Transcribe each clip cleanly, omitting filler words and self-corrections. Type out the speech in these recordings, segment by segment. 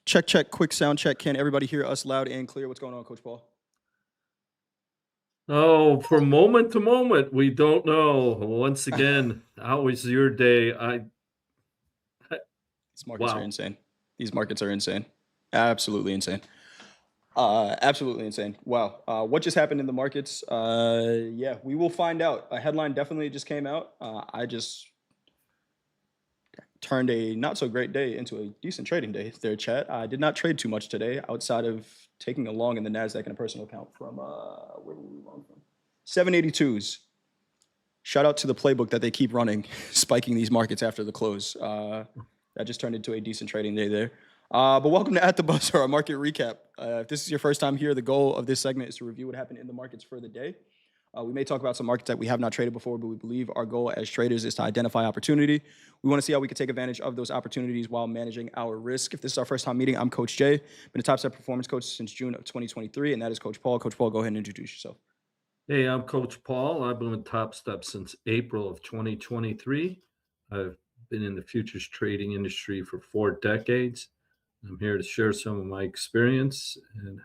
Check, check, quick sound check. Can everybody hear us loud and clear? What's going on, Coach Paul? Oh, from moment to moment, we don't know. Once again, how is your day? These markets are Wow. insane. These markets are insane. Absolutely insane. Absolutely insane. Wow. What just happened in the markets? Yeah, we will find out. A headline definitely just came out. I just turned a not so great day into a decent trading day there, chat. I did not trade too much today outside of taking a long in the NASDAQ in a personal account from, where were we long from? 782s. Shout out to the playbook that they keep running, spiking these markets after the close. That just turned into a decent trading day there. But welcome to At the Buzzer, our market recap. If this is your first time here, the goal of this segment is to review what happened in the markets for the day. We may talk about some markets that we have not traded before, but we believe our goal as traders is to identify opportunity. We want to see how we can take advantage of those opportunities while managing our risk. If this is our first time meeting, I'm Coach Jay. Been a Topstep performance coach since June of 2023, and that is Coach Paul. Coach Paul, go ahead and introduce yourself. Hey, I'm Coach Paul. I've been with Topstep since April of 2023. I've been in the futures trading industry for 4 decades. I'm here to share some of my experience and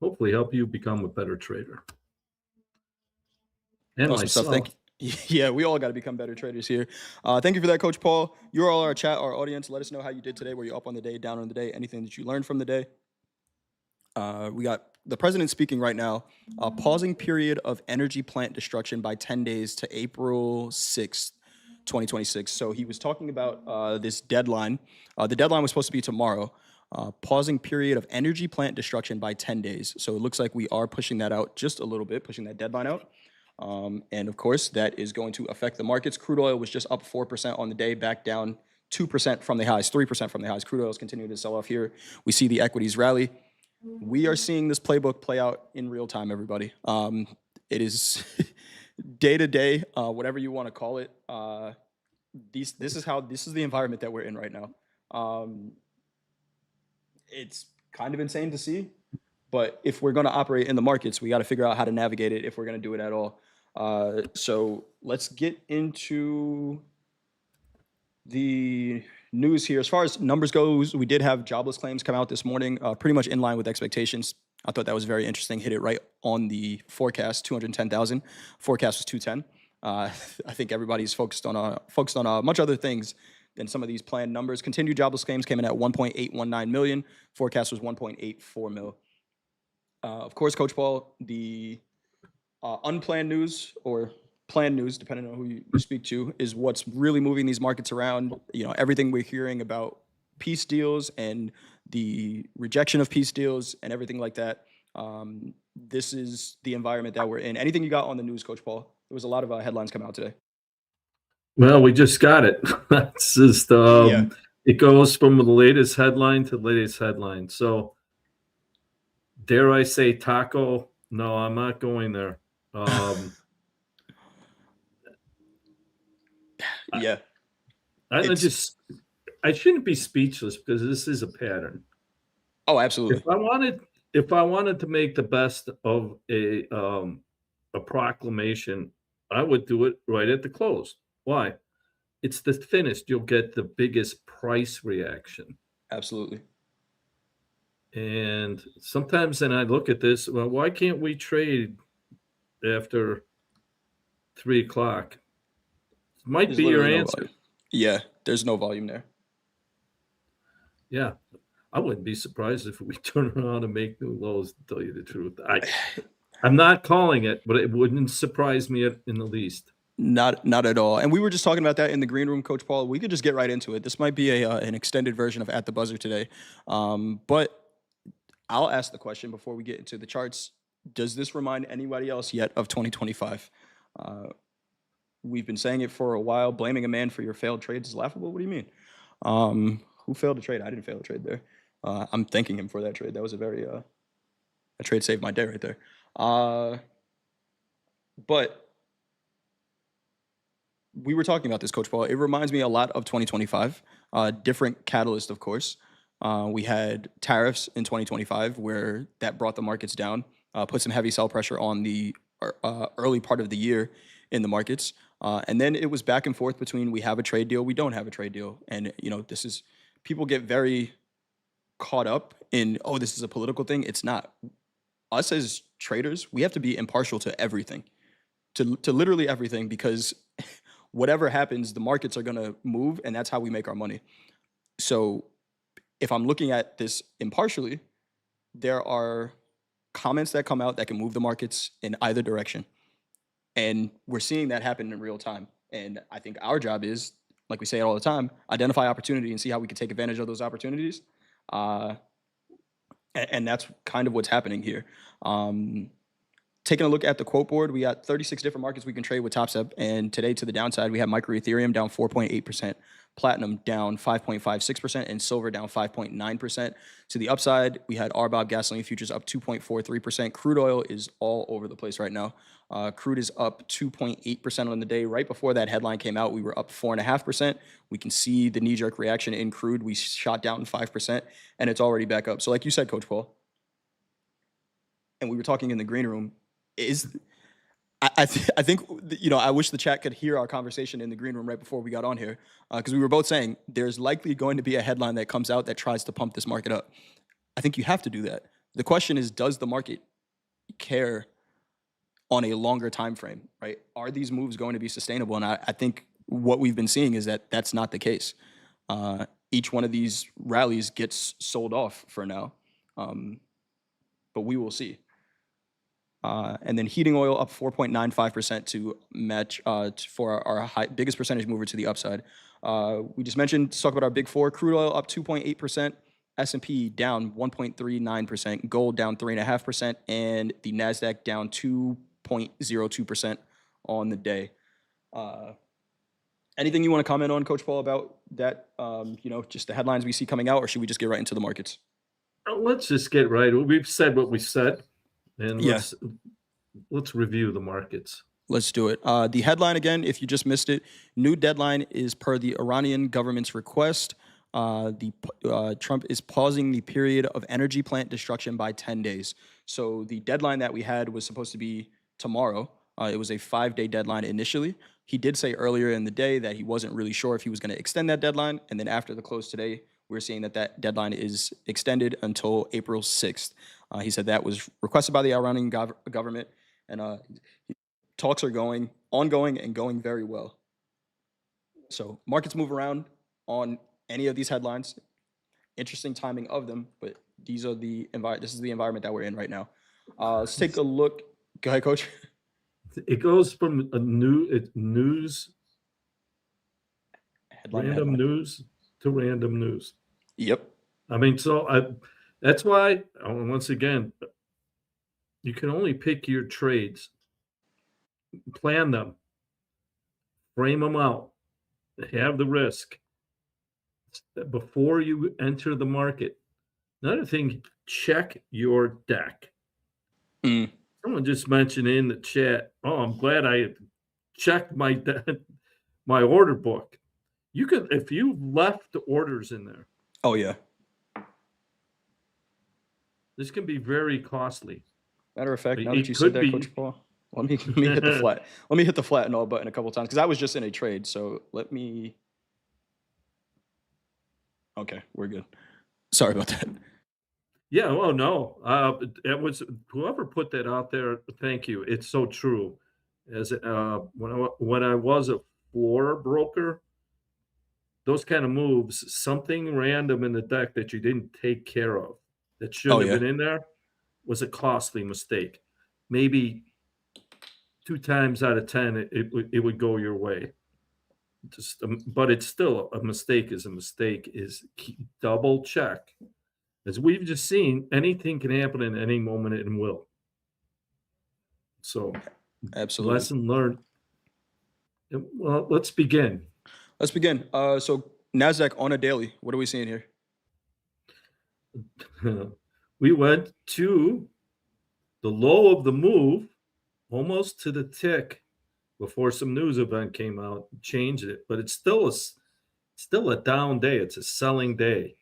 hopefully help you become a better trader. And Awesome stuff. myself. Thank you. Yeah, we all got to become better traders here. Thank you for that, Coach Paul. You're all our chat, our audience. Let us know how you did today. Were you up on the day, down on the day? Anything that you learned from the day? We got the president speaking right now. Pausing period of energy plant destruction by 10 days to April 6th, 2026. So he was talking about this deadline. The deadline was supposed to be tomorrow. Pausing period of energy plant destruction by 10 days. So it looks like we are pushing that out just a little bit, pushing that deadline out. And of course, that is going to affect the markets. Crude oil was just up 4% on the day, back down 2% from the highs, 3% from the highs. Crude oil is continuing to sell off here. We see the equities rally. We are seeing this playbook play out in real time, everybody. It is day to day, whatever you want to call it. This is the environment that we're in right now. It's kind of insane to see, but if we're going to operate in the markets, we got to figure out how to navigate it if we're going to do it at all. So let's get into the news here. As far as numbers goes, we did have jobless claims come out this morning, pretty much in line with expectations. I thought that was very interesting. Hit it right on the forecast, 210,000. Forecast was 210. I think everybody's focused on much other things than some of these planned numbers. Continued jobless claims came in at 1.819 million. Forecast was 1.84 mil. Of course, Coach Paul, the unplanned news or planned news, depending on who you speak to, is what's really moving these markets around. You know, everything we're hearing about peace deals and the rejection of peace deals and everything like that. This is the environment that we're in. Anything you got on the news, Coach Paul? There was a lot of headlines come out today. Well, we just got it. That's just Yeah. It goes from the latest headline to the latest headline. So dare I say taco? No, I'm not going there. Yeah. I shouldn't be speechless because this is a pattern. Oh, absolutely. If I wanted to make the best of a proclamation, I would do it right at the close. Why? It's the thinnest. You'll get the biggest price reaction. Absolutely. And sometimes then I look at this, well, why can't we trade after 3 o'clock? Might There's be your literally no answer. volume. Yeah, there's no volume there. Yeah. I wouldn't be surprised if we turn around and make new lows, to tell you the truth. I'm not calling it, but it wouldn't surprise me in the least. Not at all. And we were just talking about that in the green room, Coach Paul. We could just get right into it. This might be an extended version of At the Buzzer today. But I'll ask the question before we get into the charts. Does this remind anybody else yet of 2025? We've been saying it for a while. Blaming a man for your failed trades is laughable. What do you mean? Who failed to trade? I didn't fail a trade there. I'm thanking him for that trade. That was a trade saved my day right there. But we were talking about this, Coach Paul. It reminds me a lot of 2025. Different catalyst, of course. We had tariffs in 2025 where that brought the markets down, put some heavy sell pressure on the early part of the year in the markets. And then it was back and forth between we have a trade deal, we don't have a trade deal. And, you know, people get very caught up in, oh, this is a political thing. It's not. Us as traders, we have to be impartial to everything, to literally everything, because whatever happens, the markets are going to move, and that's how we make our money. So if I'm looking at this impartially, there are comments that come out that can move the markets in either direction. And we're seeing that happen in real time. And I think our job is, like we say all the time, identify opportunity and see how we can take advantage of those opportunities. Uh, and that's kind of what's happening here. Taking a look at the quote board, we got 36 different markets we can trade with Topstep. And today, to the downside, we have micro Ethereum down 4.8%, platinum down 5.56%, and silver down 5.9%. To the upside, we had RBOB gasoline futures up 2.43%. Crude oil is all over the place right now. Crude is up 2.8% on the day. Right before that headline came out, we were up 4.5%. We can see the knee-jerk reaction in crude. We shot down 5%, and it's already back up. So like you said, Coach Paul, and we were talking in the green room, I think, you know, I wish the chat could hear our conversation in the green room right before we got on here, because we were both saying there's likely going to be a headline that comes out that tries to pump this market up. I think you have to do that. The question is, does the market care on a longer time frame, right? Are these moves going to be sustainable? And I think what we've been seeing is that that's not the case. Each one of these rallies gets sold off for now, but we will see. And then heating oil up 4.95% to match for our biggest percentage mover to the upside. We just mentioned, to talk about our big four. Crude oil up 2.8%, S&P down 1.39%, gold down 3.5%, and the NASDAQ down 2.02% on the day. Anything you want to comment on, Coach Paul, about that? You know, just the headlines we see coming out, or should we just get right into the markets? Let's just get right. We've said what we said. And Yeah. let's review the markets. Let's do it. The headline again, if you just missed it, new deadline is per the Iranian government's request. Trump is pausing the period of energy plant destruction by 10 days. So the deadline that we had was supposed to be tomorrow. It was a 5-day deadline initially. He did say earlier in the day that he wasn't really sure if he was going to extend that deadline. And then after the close today, we're seeing that that deadline is extended until April 6th. He said that was requested by the Iranian government, and talks are ongoing and going very well. So markets move around on any of these headlines. Interesting timing of them, but these are this is the environment that we're in right now. Let's take a look. Go ahead, Coach. It goes from news, random news to random news. Yep. I mean, so that's why, once again, you can only pick your trades, plan them, frame them out, have the risk before you enter the market. Another thing, check your deck. Someone just mentioned in the chat, oh, I'm glad I checked my order book. You could, if you left the orders in there. Oh, yeah. This can be very costly. Matter of fact, now that you said that, Coach Paul, let me hit the flat. Let me hit the flat and all button a couple of times, because I was just in a trade. So let me. Okay, we're good. Sorry about that. Yeah. Oh no. It was whoever put that out there. Thank you. It's so true. As when I was a floor broker, those kind of moves, something random in the deck that you didn't take care of, that shouldn't have been in there, was a costly mistake. Maybe 2 times out of 10, it would go your way. But it's still a mistake. Is a mistake. Is double check. As we've just seen, anything can happen in any moment and will. So, absolutely. Lesson learned. Well, let's begin. Let's begin. So NASDAQ on a daily. What are we seeing here? We went to the low of the move, almost to the tick, before some news event came out, changed it. But it's still a down day. It's a selling day.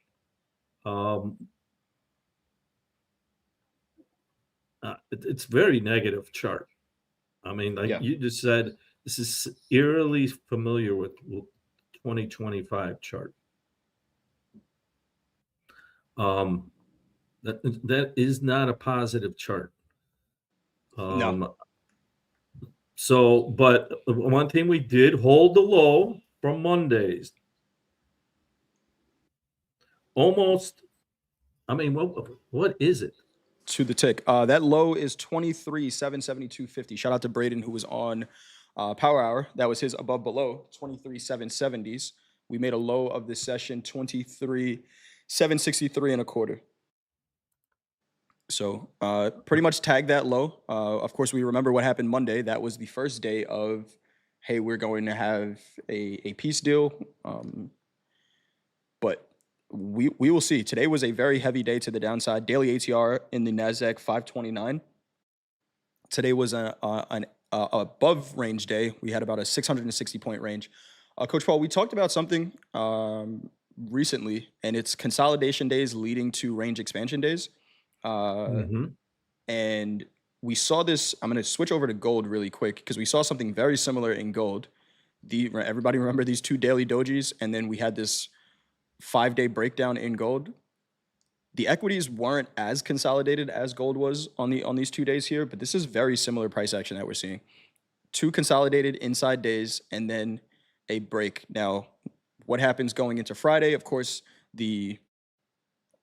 It's very negative chart. I mean, you just said, this is eerily familiar with 2025 chart. That is not a positive chart. No, So, but one thing we did hold the low from Mondays. Almost, I mean, what is it? to the tick. That low is 23,772.50. Shout out to Braden, who was on Power Hour. That was his above below 23,770s. We made a low of this session 23,763 and a quarter. So pretty much tag that low. Of course, we remember what happened Monday. That was the first day of, hey, we're going to have a peace deal. But we will see. Today was a very heavy day to the downside. Daily ATR in the NASDAQ 529. Today was an above range day. We had about a 660 point range. Coach Paul, we talked about something recently, and it's consolidation days leading to range expansion days. Mhm. And we saw this. I'm going to switch over to gold really quick because we saw something very similar in gold. Everybody remember these two daily dojis, and then we had this 5-day breakdown in gold. The equities weren't as consolidated as gold was on these 2 days here, but this is very similar price action that we're seeing. Two consolidated inside days and then a break. Now, what happens going into Friday? Of course, the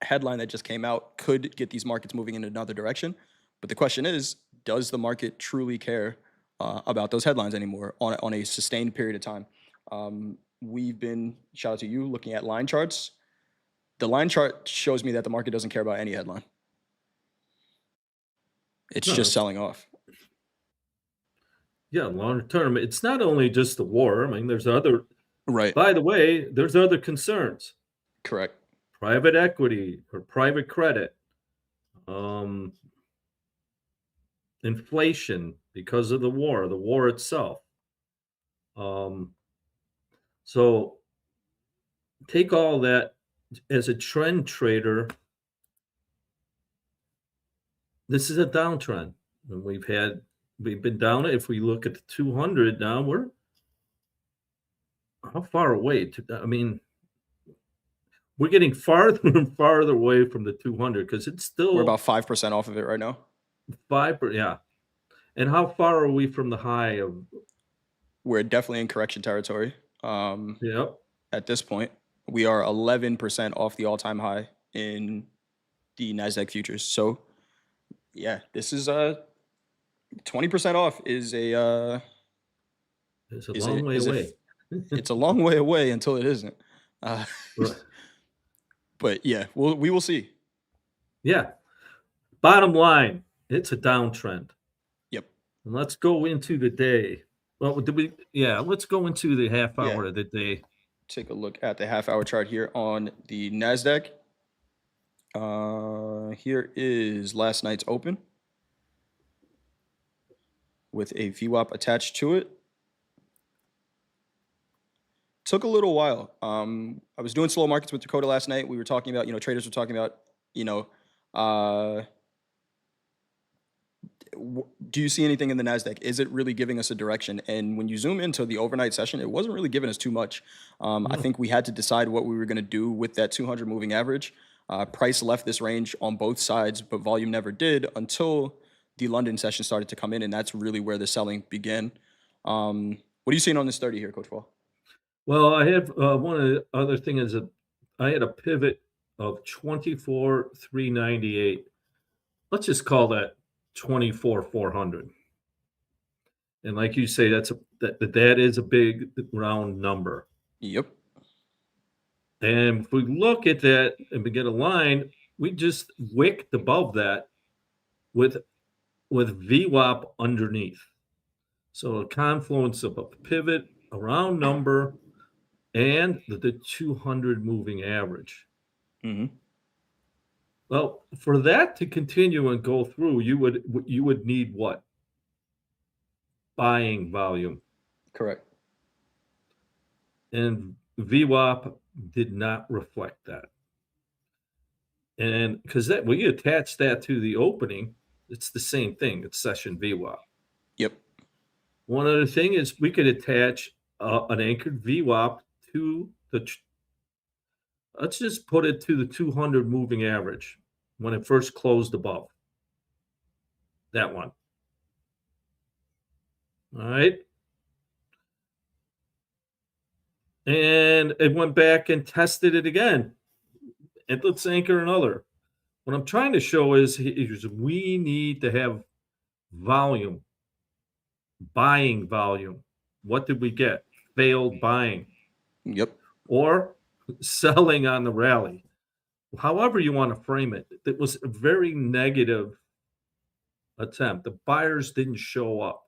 headline that just came out could get these markets moving in another direction. But the question is, does the market truly care about those headlines anymore on a sustained period of time? We've been, shout out to you, looking at line charts. The line chart shows me that the market doesn't care about any headline. It's No, just selling off. yeah, long term. It's not only just the war. I mean, there's other. Right. By the way, there's other concerns. Correct. Private equity or private credit, um, inflation because of the war itself. Um, so take all that as a trend trader. This is a downtrend, and we've been down. If we look at the 200 now, we're how far away? I mean, we're getting farther and farther away from the 200 because it's We're still about 5% off of it right now. 5. Yeah, and how far are we from the high of? We're definitely in correction territory. Yep. At this point, we are 11% off the all-time high in the NASDAQ futures. So, yeah, this is 20% off is It's a long way away. it's a long way away until it isn't. Uh, Right. but yeah, we will see. Yeah. Bottom line, it's a downtrend. Yep. And let's go into the day. Well, let's go into the half Yeah. hour of the day. Take a look at the half-hour chart here on the NASDAQ. Here is last night's open with a VWAP attached to it. Took a little while. I was doing slow markets with Dakota last night. We were talking about, traders were talking about, do you see anything in the NASDAQ? Is it really giving us a direction? And when you zoom into the overnight session, it wasn't really giving us too much. I think we had to decide what we were going to do with that 200 moving average. Price left this range on both sides, but volume never did until the London session started to come in, and that's really where the selling began. What are you seeing on this 30 here, Coach Paul? Well, I have one of the other thing is I had a pivot of 24,398. Let's just call that 24,400. And like you say, that is a big round number. Yep. And if we look at that and we get a line, we just wicked above that with VWAP underneath. So a confluence of a pivot, a round number, and the 200 moving average. Mm-hmm. Well, for that to continue and go through, you would need what? Buying volume. Correct. And VWAP did not reflect that. And because that we attach that to the opening, it's the same thing. It's session VWAP. Yep. One other thing is we could attach an anchored VWAP to Let's just put it to the 200 moving average when it first closed above. That one. All right. And it went back and tested it again. And let's anchor another. What I'm trying to show is we need to have volume, buying volume. What did we get? Failed buying Yep. or selling on the rally. However you want to frame it, it was a very negative attempt. The buyers didn't show up.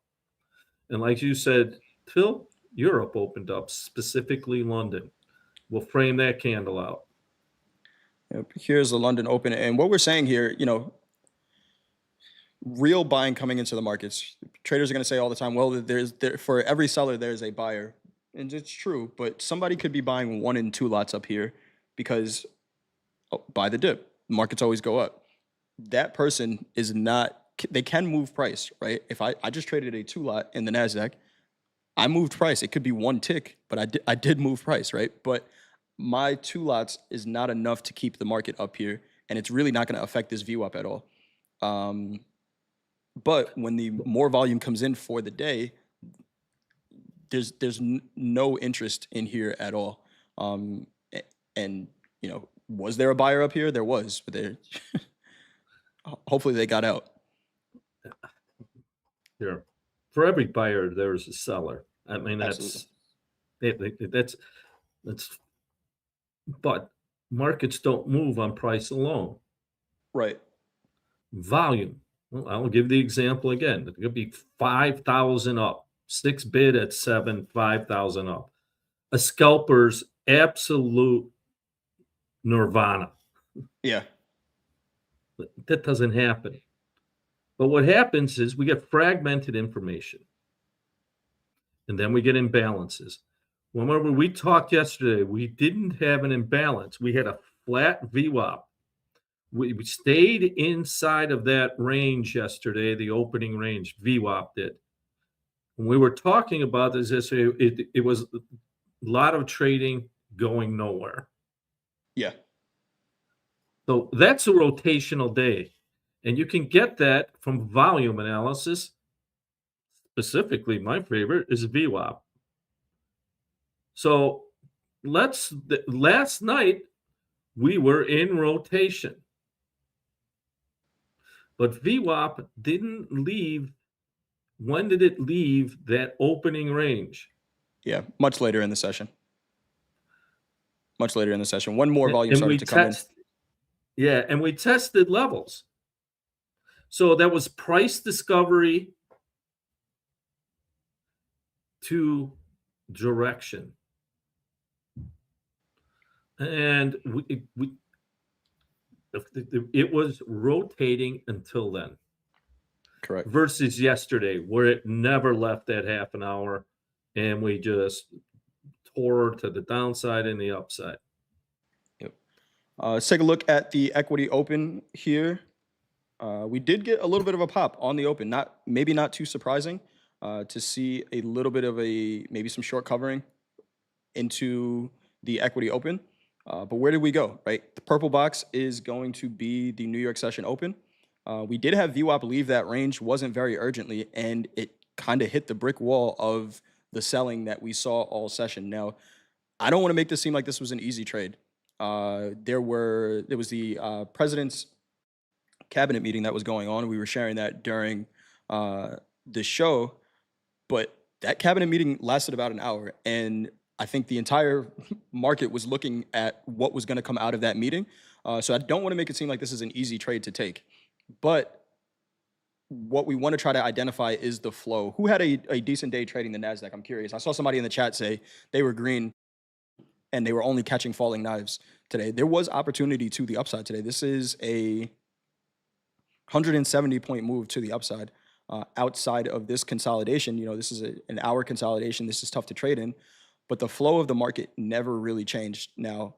And like you said, Phil, Europe opened up, specifically London. We'll frame that candle out. Yep. Here's the London Open. And what we're saying here, real buying coming into the markets. Traders are going to say all the time, well, for every seller, there's a buyer. And it's true, but somebody could be buying 1 and 2 lots up here because buy the dip. Markets always go up. That person is not, they can move price, right? If I just traded a 2 lot in the NASDAQ, I moved price. It could be 1 tick, but I did move price, right? But my 2 lots is not enough to keep the market up here, and it's really not going to affect this VWAP at all. But when the more volume comes in for the day, there's no interest in here at all. And was there a buyer up here? There was, but hopefully they got out. Here, for every buyer, there's a seller. I mean, that's. But markets don't move on price alone. Right. Volume. Well, I'll give the example again. It could be 5,000 up, 6 bid at 7, 5,000 up. A scalper's absolute nirvana. Yeah. That doesn't happen. But what happens is we get fragmented information. And then we get imbalances. Remember, we talked yesterday, we didn't have an imbalance. We had a flat VWAP. We stayed inside of that range yesterday, the opening range, VWAP did. When we were talking about this, it was a lot of trading going nowhere. Yeah. So that's a rotational day. And you can get that from volume analysis. Specifically, my favorite is VWAP. So last night we were in rotation. But VWAP didn't leave. When did it leave that opening range? Yeah, much later in the session. Much later in the session. One more volume started to come in. Yeah, and we tested levels. So that was price discovery to direction. And it was rotating until then. Correct. Versus yesterday, where it never left that half an hour, and we just tore to the downside and the upside. Yep. Let's take a look at the equity open here. We did get a little bit of a pop on the open. Maybe not too surprising to see a little bit of maybe some short covering into the equity open. But where did we go, right? The purple box is going to be the New York session open. We did have VWAP leave that range, wasn't very urgently, and it kind of hit the brick wall of the selling that we saw all session. Now, I don't want to make this seem like this was an easy trade. There was the president's cabinet meeting that was going on. We were sharing that during the show, but that cabinet meeting lasted about an hour, and I think the entire market was looking at what was going to come out of that meeting. So I don't want to make it seem like this is an easy trade to take. But what we want to try to identify is the flow. Who had a decent day trading the NASDAQ? I'm curious. I saw somebody in the chat say they were green and they were only catching falling knives today. There was opportunity to the upside today. This is a 170-point move to the upside. Outside of this consolidation, this is an hour consolidation. This is tough to trade in. But the flow of the market never really changed. Now,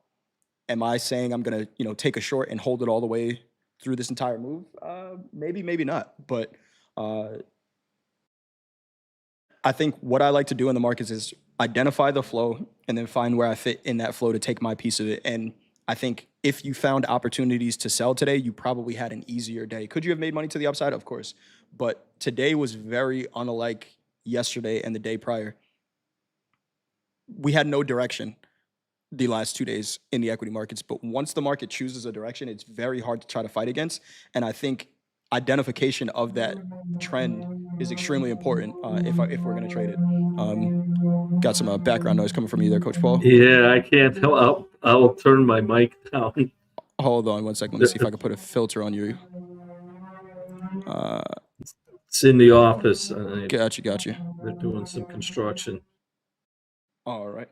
am I saying I'm going to, take a short and hold it all the way through this entire move? Maybe, maybe not. But I think what I like to do in the markets is identify the flow and then find where I fit in that flow to take my piece of it. And I think if you found opportunities to sell today, you probably had an easier day. Could you have made money to the upside? Of course. But today was very unlike yesterday and the day prior. We had no direction the last 2 days in the equity markets. But once the market chooses a direction, it's very hard to try to fight against. And I think identification of that trend is extremely important if we're going to trade it. Got some background noise coming from you there, Coach Paul. Yeah, I can't tell. I'll turn my mic down. Hold on one second. Let me see if I can put a filter on you. It's in the office. Got you. They're doing some construction. All right.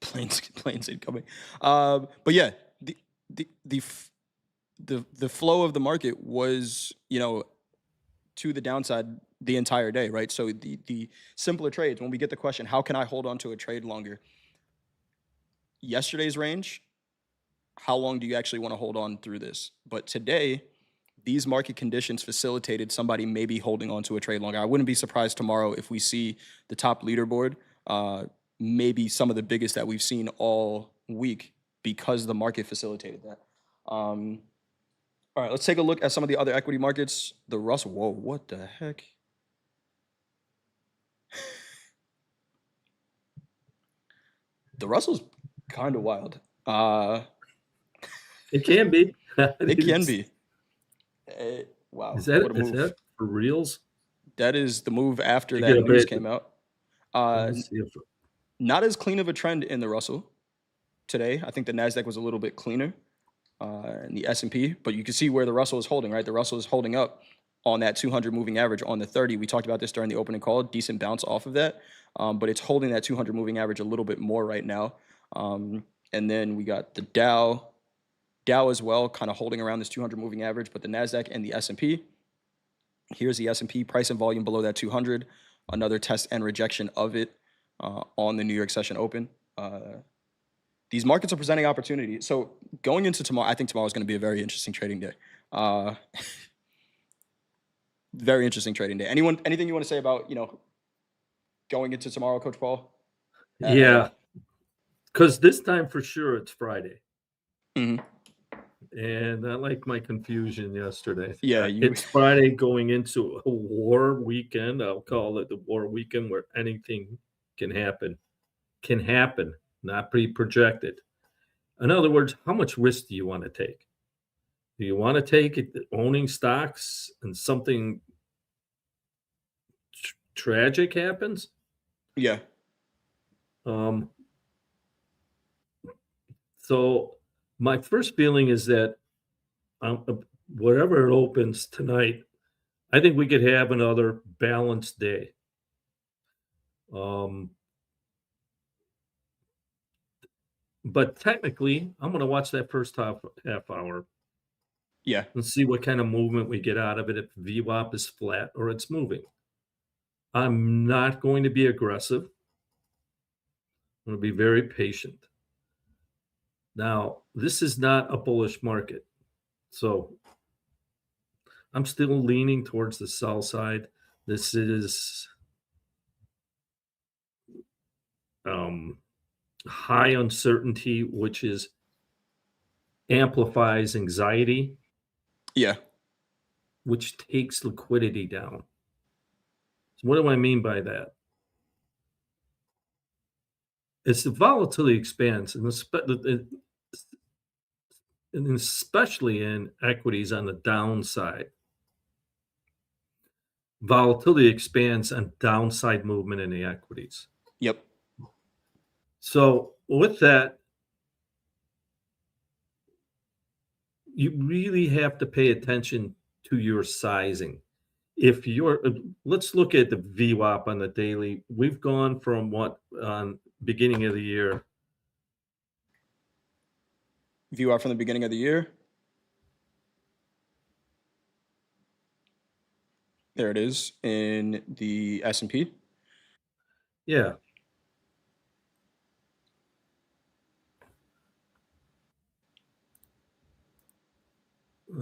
Planes incoming. But yeah, the flow of the market was, to the downside the entire day, right? So the simpler trades, when we get the question, how can I hold on to a trade longer? Yesterday's range, how long do you actually want to hold on through this? But today, these market conditions facilitated somebody maybe holding on to a trade longer. I wouldn't be surprised tomorrow if we see the top leaderboard, maybe some of the biggest that we've seen all week because the market facilitated that. All right, let's take a look at some of the other equity markets. The Russell, whoa, what the heck? The Russell's kind of wild. It can be. It can be. Wow. Is that for reals? That is the move after that news came out. See if... Not as clean of a trend in the Russell today. I think the NASDAQ was a little bit cleaner in the S&P, but you can see where the Russell is holding, right? The Russell is holding up on that 200 moving average on the 30. We talked about this during the opening call, decent bounce off of that, but it's holding that 200 moving average a little bit more right now. And then we got the Dow as well, kind of holding around this 200 moving average, but the NASDAQ and the S&P. Here's the S&P price and volume below that 200, another test and rejection of it on the New York session open. These markets are presenting opportunity. So going into tomorrow, I think tomorrow is going to be a very interesting trading day. Very interesting trading day. Anything you want to say about, going into tomorrow, Coach Paul? Yeah, because this time for sure it's Friday. Mm-hmm. And I like my confusion yesterday. Yeah, it's Friday going into a war weekend. I'll call it the war weekend where anything can happen. Not be projected. In other words, how much risk do you want to take? Do you want to take it owning stocks and something tragic happens? Yeah. So my first feeling is that whatever it opens tonight, I think we could have another balanced day. But technically, I'm going to watch that first half hour. Yeah. And see what kind of movement we get out of it, if VWAP is flat or it's moving. I'm not going to be aggressive. I'm going to be very patient. Now, this is not a bullish market. So I'm still leaning towards the sell side. This is high uncertainty, which amplifies anxiety. Yeah. Which takes liquidity down. So what do I mean by that? As the volatility expands, and especially in equities on the downside, volatility expands on downside movement in the equities. Yep. So with that, you really have to pay attention to your sizing. If let's look at the VWAP on the daily. We've gone from what on beginning of the year. VWAP from the beginning of the year. There it is in the S&P. Yeah.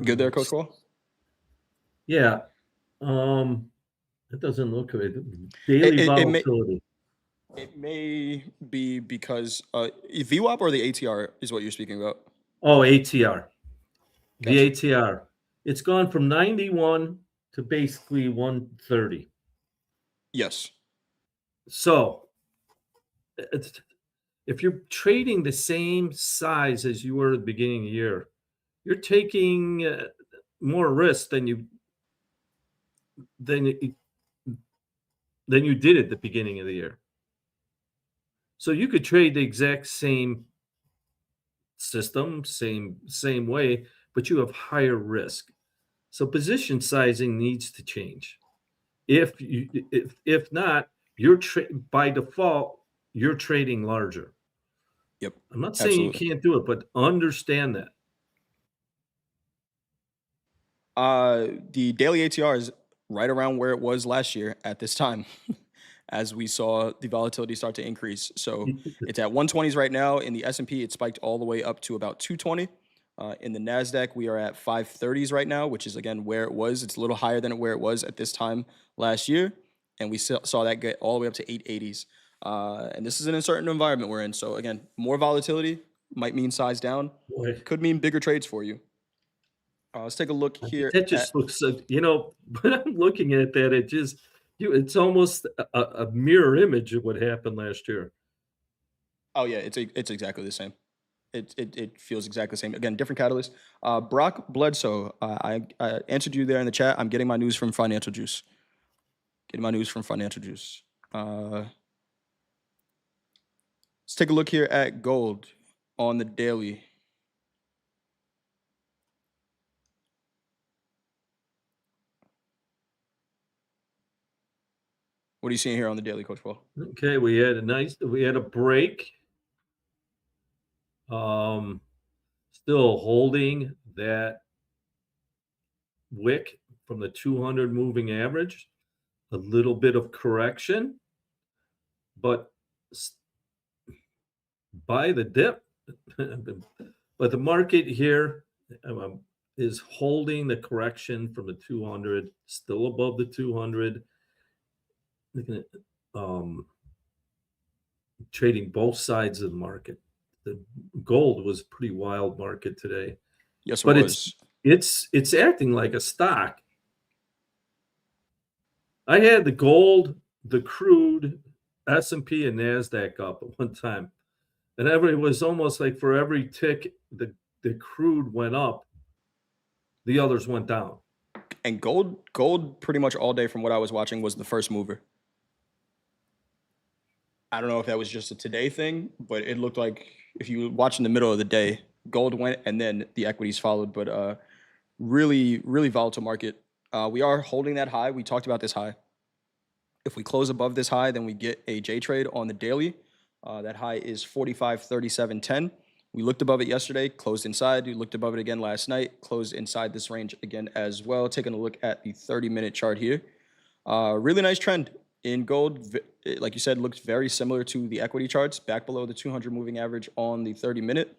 Good there, Coach Paul? Yeah. It doesn't look good. Daily volatility. It may be because VWAP or the ATR is what you're speaking about. Oh, ATR. The Gotcha. ATR. It's gone from 91 to basically 130. Yes. So it's, if you're trading the same size as you were at the beginning of the year, you're taking more risk than you, than you did at the beginning of the year. So you could trade the exact same system, same way, but you have higher risk. So position sizing needs to change. If not, by default you're trading larger. Yep. I'm not saying you Absolutely. can't do it, but understand that. The daily ATR is right around where it was last year at this time, as we saw the volatility start to increase. So it's at 120s right now. In the S&P, it spiked all the way up to about 220. In the NASDAQ, we are at 530s right now, which is again where it was. It's a little higher than where it was at this time last year, and we saw that get all the way up to 880s. And this is an uncertain environment we're in. So again, more volatility might mean size down, Boy, could mean bigger trades for you. Let's take a look here that at. just looks so, when I'm looking at that, it's almost a mirror image of what happened last year. Oh yeah, it's exactly the same. It feels exactly the same. Again, different catalyst. Brock Bledsoe. I answered you there in the chat. I'm getting my news from Financial Juice. Getting my news from Financial Juice. Let's take a look here at gold on the daily. What are you seeing here on the daily, Coach Paul? Okay, we had a break. Um, Still holding that wick from the 200 moving average. A little bit of correction, but by the dip. But the market here is holding the correction from the 200, still above the 200. Looking at trading both sides of the market. The gold was a pretty wild market today, Yes, it but was. it's acting like a stock. I had the gold, the crude, S&P, and NASDAQ up at one time. And it was almost like for every tick the crude went up, the others went down. And gold, pretty much all day from what I was watching was the first mover. I don't know if that was just a today thing, but it looked like if you watch in the middle of the day, gold went and then the equities followed. But really, really volatile market. We are holding that high. We talked about this high. If we close above this high, then we get a J trade on the daily. That high is 45.3710. We looked above it yesterday, closed inside. We looked above it again last night, closed inside this range again as well. Taking a look at the 30-minute chart here. Really nice trend in gold. Like you said, looks very similar to the equity charts, back below the 200 moving average on the 30-minute.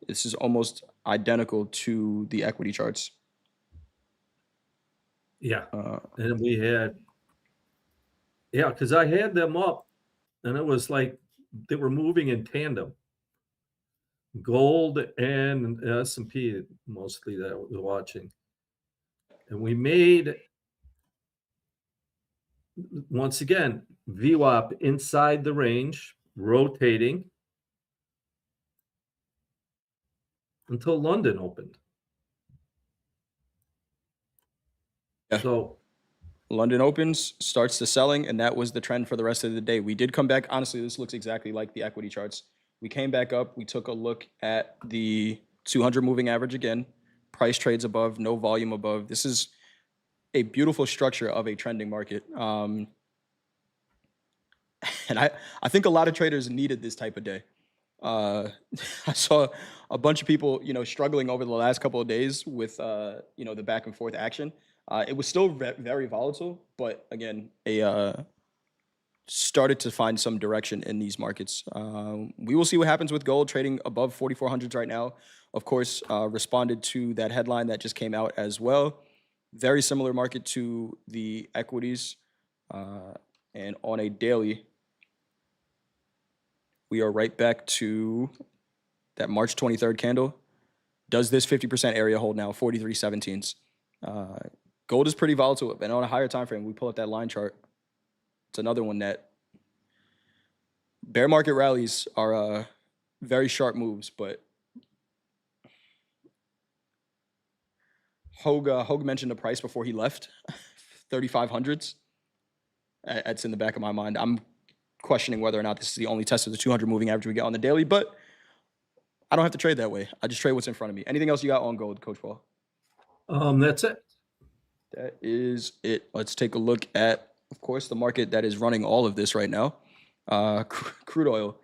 This is almost identical to the equity charts. Yeah. And we had, because I had them up and it was like they were moving in tandem. Gold and S&P mostly that I was watching. And we made, once again, VWAP inside the range, rotating until London opened. Yeah. So London opens, starts the selling, and that was the trend for the rest of the day. We did come back. Honestly, this looks exactly like the equity charts. We came back up. We took a look at the 200 moving average again. Price trades above, no volume above. This is a beautiful structure of a trending market. And I think a lot of traders needed this type of day. I saw a bunch of people, struggling over the last couple of days with, the back and forth action. It was still very volatile, but again, started to find some direction in these markets. We will see what happens with gold trading above 4,400s right now. Of course, responded to that headline that just came out as well. Very similar market to the equities, and on a daily, we are right back to that March 23rd candle. Does this 50% area hold now? 43.17s. Gold is pretty volatile, and on a higher time frame, we pull up that line chart. It's another one that bear market rallies are very sharp moves, but Hogue mentioned the price before he left, 3,500s. That's in the back of my mind. I'm questioning whether or not this is the only test of the 200 moving average we get on the daily, but I don't have to trade that way. I just trade what's in front of me. Anything else you got on gold, Coach Paul? That's it. That is it. Let's take a look at, of course, the market that is running all of this right now. Crude oil.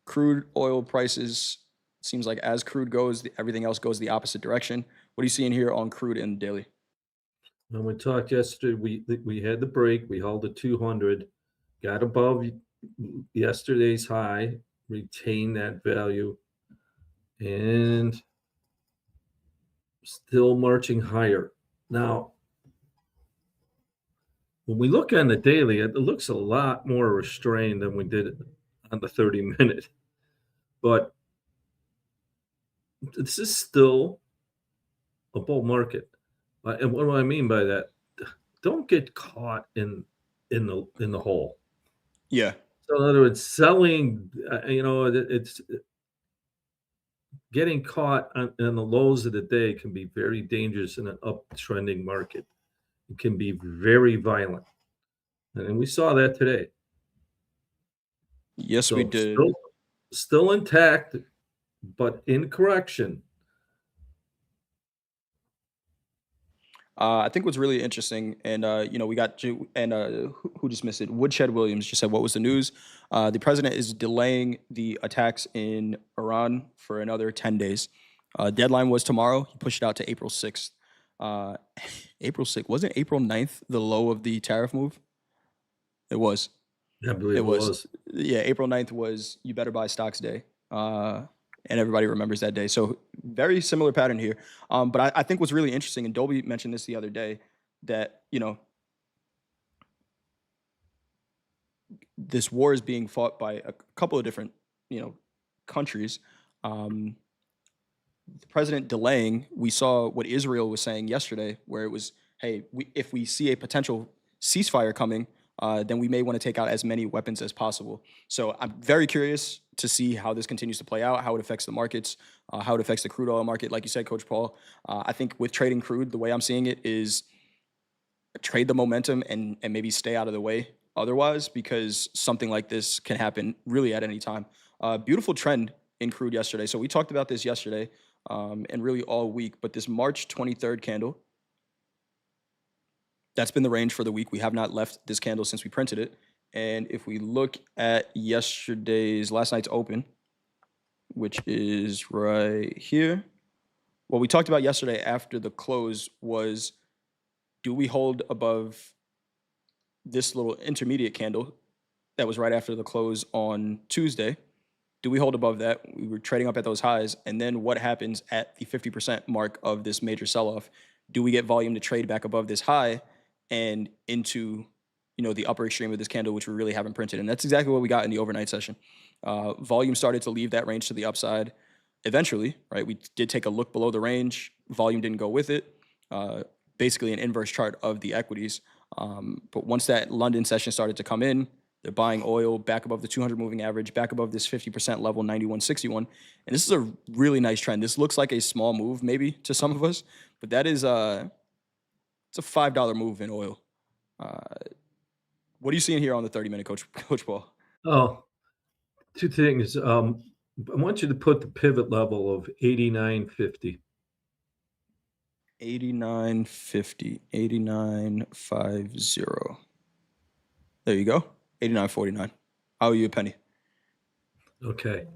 Crude oil prices, seems like as crude goes, everything else goes the opposite direction. What are you seeing here on crude in the daily? When we talked yesterday, we had the break. We held the 200, got above yesterday's high, retained that value, and still marching higher. Now, when we look on the daily, it looks a lot more restrained than we did on the 30-minute. But this is still a bull market. And what do I mean by that? Don't get caught in the hole. Yeah. So in other words, selling, it's getting caught on the lows of the day can be very dangerous in an uptrending market. It can be very violent. And we saw that today. Yes, So we did. still intact, but in correction. I think what's really interesting, and we got who just missed it? Woodshed Williams just said, "What was the news? The president is delaying the attacks in Iran for another 10 days. Deadline was tomorrow. He pushed it out to April 6th. April 6th wasn't April 9th the low of the tariff move? It was. I believe It it was. was. Yeah, April 9th was you better buy stocks day. And everybody remembers that day. So very similar pattern here. But I think what's really interesting, and Dolby mentioned this the other day, that, this war is being fought by a couple of different, countries. The president delaying, we saw what Israel was saying yesterday, where it was, hey, if we see a potential ceasefire coming, then we may want to take out as many weapons as possible. So I'm very curious to see how this continues to play out, how it affects the markets, how it affects the crude oil market. Like you said, Coach Paul, I think with trading crude, the way I'm seeing it is trade the momentum and maybe stay out of the way otherwise, because something like this can happen really at any time. Beautiful trend in crude yesterday. So we talked about this yesterday and really all week, but this March 23rd candle, that's been the range for the week. We have not left this candle since we printed it. And if we look at last night's open, which is right here, what we talked about yesterday after the close was, do we hold above this little intermediate candle that was right after the close on Tuesday? Do we hold above that? We were trading up at those highs. And then what happens at the 50% mark of this major sell-off? Do we get volume to trade back above this high and into, the upper extreme of this candle, which we really haven't printed? And that's exactly what we got in the overnight session. Volume started to leave that range to the upside eventually, right? We did take a look below the range. Volume didn't go with it. Basically an inverse chart of the equities. But once that London session started to come in, they're buying oil back above the 200 moving average, back above this 50% level, 91.61. And this is a really nice trend. This looks like a small move maybe to some of us, but that is it's a $5 move in oil. What are you seeing here on the 30-minute, Coach Paul? Oh, two things. I want you to put the pivot level of 89.50. 89.50, 89.50. There you go. 89.49. I owe you a penny. Okay.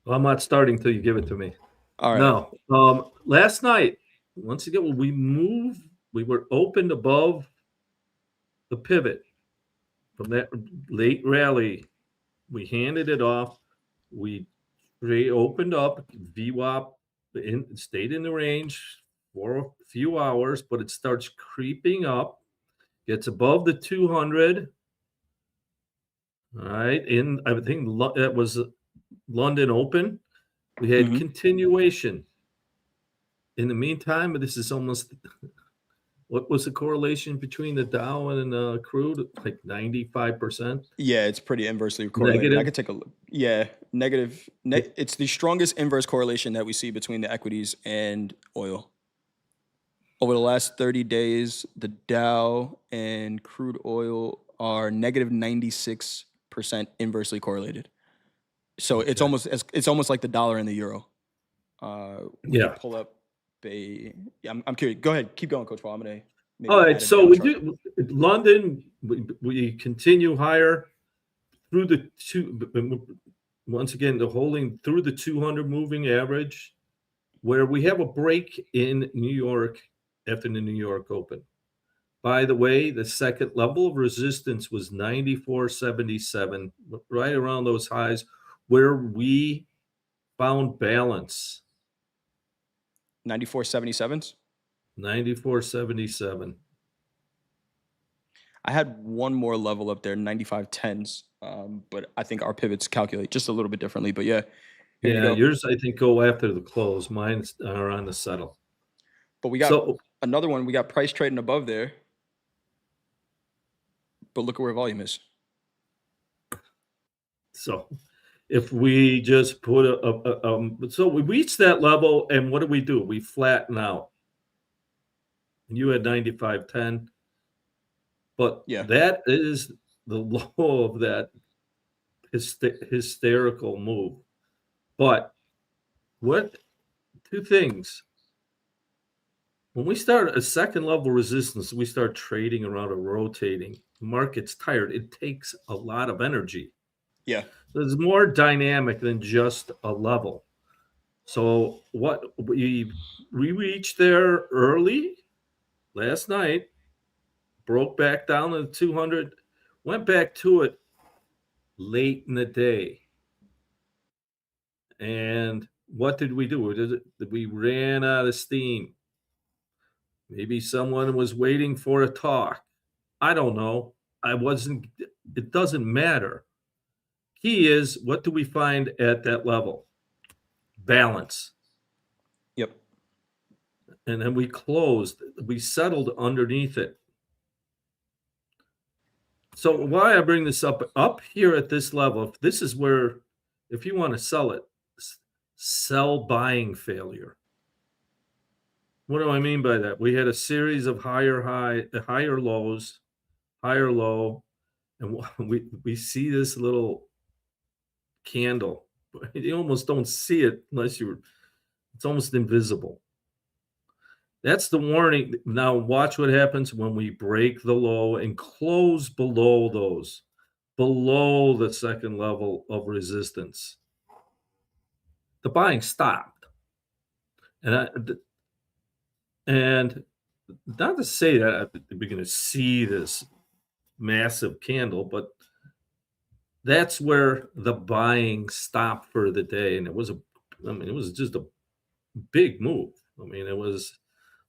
Well, I'm not starting till you give it to me. All right. Now, last night, once again, when we were opened above the pivot from that late rally. We handed it off. We opened up. VWAP stayed in the range for a few hours, but it starts creeping up, gets above the 200. All right. I think that was London Open. We had Mhm. continuation. In the meantime, this is almost what was the correlation between the Dow and crude? Like 95% Yeah, it's pretty inversely correlated. I negative. could take a look. Yeah, negative. Yeah. It's the strongest inverse correlation that we see between the equities and oil. Over the last 30 days, the Dow and crude oil are negative 96% inversely correlated. So Okay. it's almost like the dollar and the euro. We could Yeah. pull up a. Yeah, I'm curious. Go ahead, keep going, Coach Paul. I'm gonna All maybe right. add a So down we chart. do London. We continue higher through the once again the holding through the 200 moving average, where we have a break in New York after the New York Open. By the way, the second level of resistance was 94.77, right around those highs where we found balance. 94.77s. 94.77. I had one more level up there, 95.10s. But I think our pivots calculate just a little bit differently. But yeah, here you Yeah, go. yours I think go after the close. Mine are on the settle. But we got So another one. We got price trading above there. But look at where volume is. so if we just put so we reach that level and what do? We flatten out. You had 95.10, but Yeah. that is the low of that hysterical move. But what two things? When we start a second level resistance, we start trading around a rotating. The market's tired. It takes a lot of energy. Yeah. It's more dynamic than just a level. So what we reached there early last night, broke back down to 200, went back to it late in the day. And what did we do? We ran out of steam. Maybe someone was waiting for a talk. I don't know. I wasn't, it doesn't matter. Key is what do we find at that level? Balance. Yep. And then we settled underneath it. So why I bring this up here at this level, if this is where, if you want to sell it, sell buying failure. What do I mean by that? We had a series of higher lows, higher low, and we see this little candle. You almost don't see it unless it's almost invisible. That's the warning. Now watch what happens when we break the low and close below the second level of resistance. The buying stopped. And and not to say that we're going to see this massive candle, but that's where the buying stopped for the day. And it was just a big move. I mean, it was,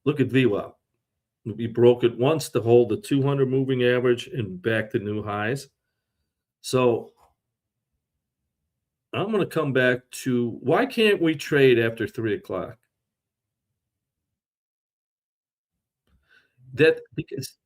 look at VWAP. We broke it once to hold the 200 moving average and back to new highs. So I'm going to come back to why can't we trade after 3 o'clock? That because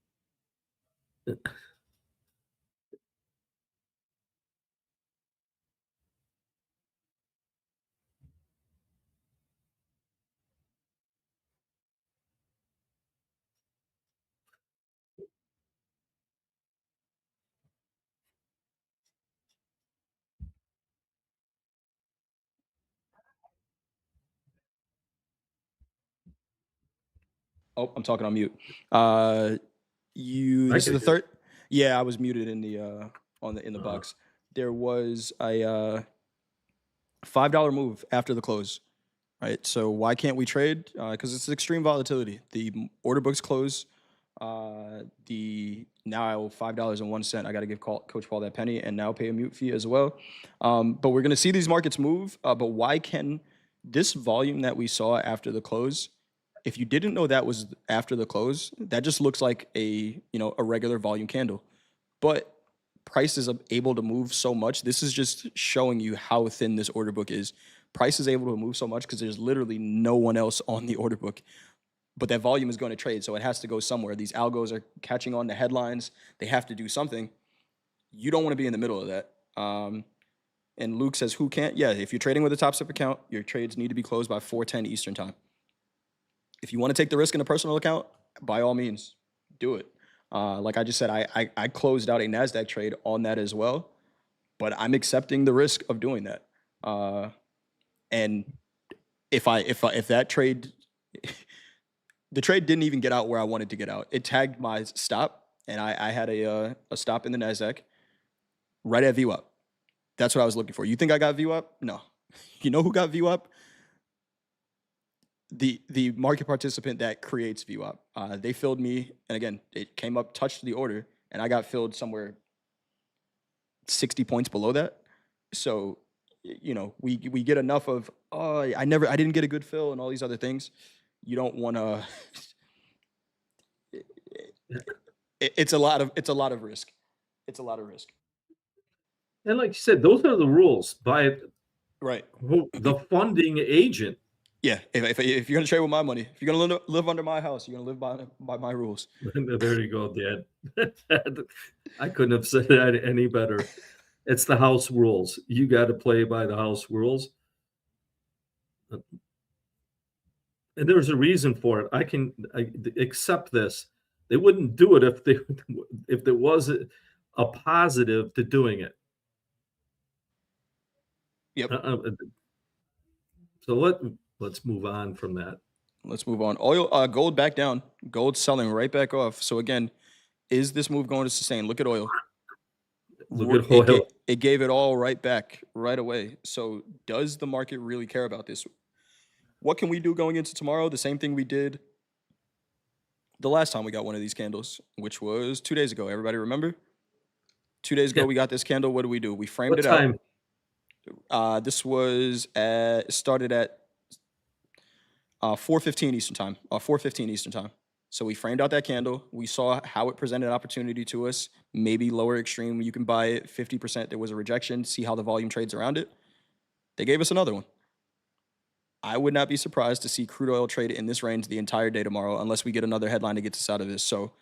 Oh, I'm talking on mute. Uh, I this is could the hear. third. Yeah, I was muted in the in the Uh, box. There was a $5 move after the close, right? So why can't we trade? Because it's extreme volatility. The order books close. The now $5.01. I got to give Coach Paul that penny and now pay a mute fee as well. But we're gonna see these markets move. But why can this volume that we saw after the close? If you didn't know that was after the close, that just looks like a regular volume candle. But price is able to move so much. This is just showing you how thin this order book is. Price is able to move so much because there's literally no one else on the order book, but that volume is going to trade, so it has to go somewhere. These algos are catching on to headlines. They have to do something. You don't want to be in the middle of that. And Luke says, who can't? Yeah, if you're trading with a Topstep account, your trades need to be closed by 4:10 Eastern time. If you want to take the risk in a personal account, by all means, do it. Like I just said, I closed out a NASDAQ trade on that as well, but I'm accepting the risk of doing that. And if that trade, the trade didn't even get out where I wanted to get out. It tagged my stop, and I had a stop in the NASDAQ right at VWAP. That's what I was looking for. You think I got VWAP? No. You know who got VWAP? The market participant that creates VWAP. They filled me, and again, it came up, touched the order, and I got filled somewhere 60 points below that. So, you know, we get enough of, oh, I didn't get a good fill and all these other things. You don't want to. It's a lot of risk. It's a lot of risk. And like you said, those are the rules by Right. the funding agent. Yeah. If you're gonna trade with my money, if you're gonna live under my house, you're gonna live by my rules. There you go, Dad. I couldn't have said that any better. It's the house rules. You got to play by the house rules. And there's a reason for it. I accept this. They wouldn't do it if there was a positive to doing it. Yep. So let's move on from that. Let's move on. Oil, gold back down. Gold selling right back off. So again, is this move going to sustain? Look at oil. Look at oil. It gave it all right back right away. So does the market really care about this? What can we do going into tomorrow? The same thing we did the last time we got one of these candles, which was 2 days ago. Everybody remember? 2 days ago, we got this candle. What do? We framed it out. This was started at 4:15 Eastern time. 4:15 Eastern time. So we framed out that candle. We saw how it presented an opportunity to us. Maybe lower extreme. You can buy it 50%. There was a rejection. See how the volume trades around it. They gave us another one. I would not be surprised to see crude oil trade in this range the entire day tomorrow, unless we get another headline to get us out of this. So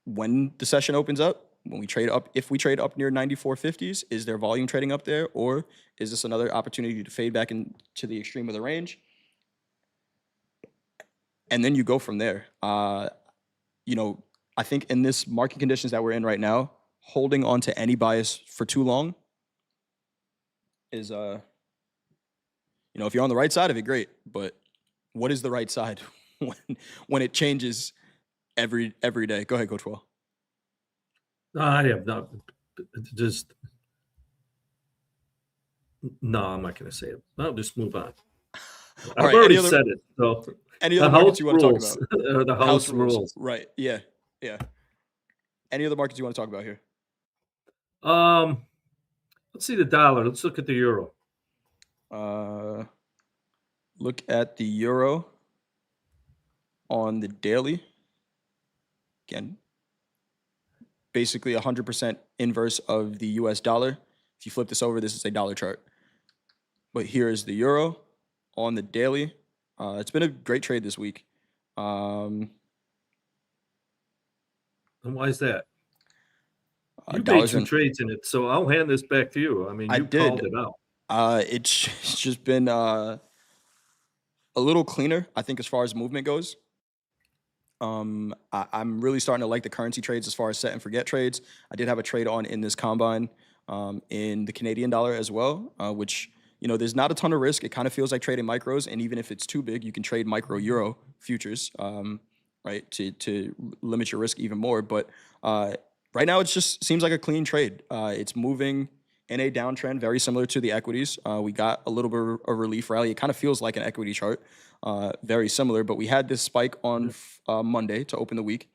when the session opens up, when we trade up, if we trade up near 94.50s, is there volume trading up there, or is this another opportunity to fade back into the extreme of the range? And then you go from there. You know, I think in this market conditions that we're in right now, holding on to any bias for too long is, you know, if you're on the right side of it, great. But what is the right side when it changes every day? Go ahead, Coach Wall. I have not. Just no. I'm not going to say it. I'll just move on. I've already said it. So any other markets you want to talk about? The house rules. Right. Yeah. Yeah. Any other markets you want to talk about here? Let's see the dollar. Let's look at the euro. Look at the euro on the daily. Again, basically 100% inverse of the US dollar. If you flip this over, this is a dollar chart. But here is the euro on the daily. It's been a great trade this week. And why is that? You made dollars some trades in it, so I'll hand this back to you. I mean, you called it out. It's just been a little cleaner, I think, as far as movement goes. I'm really starting to like the currency trades as far as set and forget trades. I did have a trade on in this combine in the Canadian dollar as well, which, you know, there's not a ton of risk. It kind of feels like trading micros, and even if it's too big, you can trade micro euro futures, right, to limit your risk even more. But right now, it just seems like a clean trade. It's moving in a downtrend, very similar to the equities. We got a little bit of relief rally. It kind of feels like an equity chart, very similar. But we had this spike on Monday to open the week.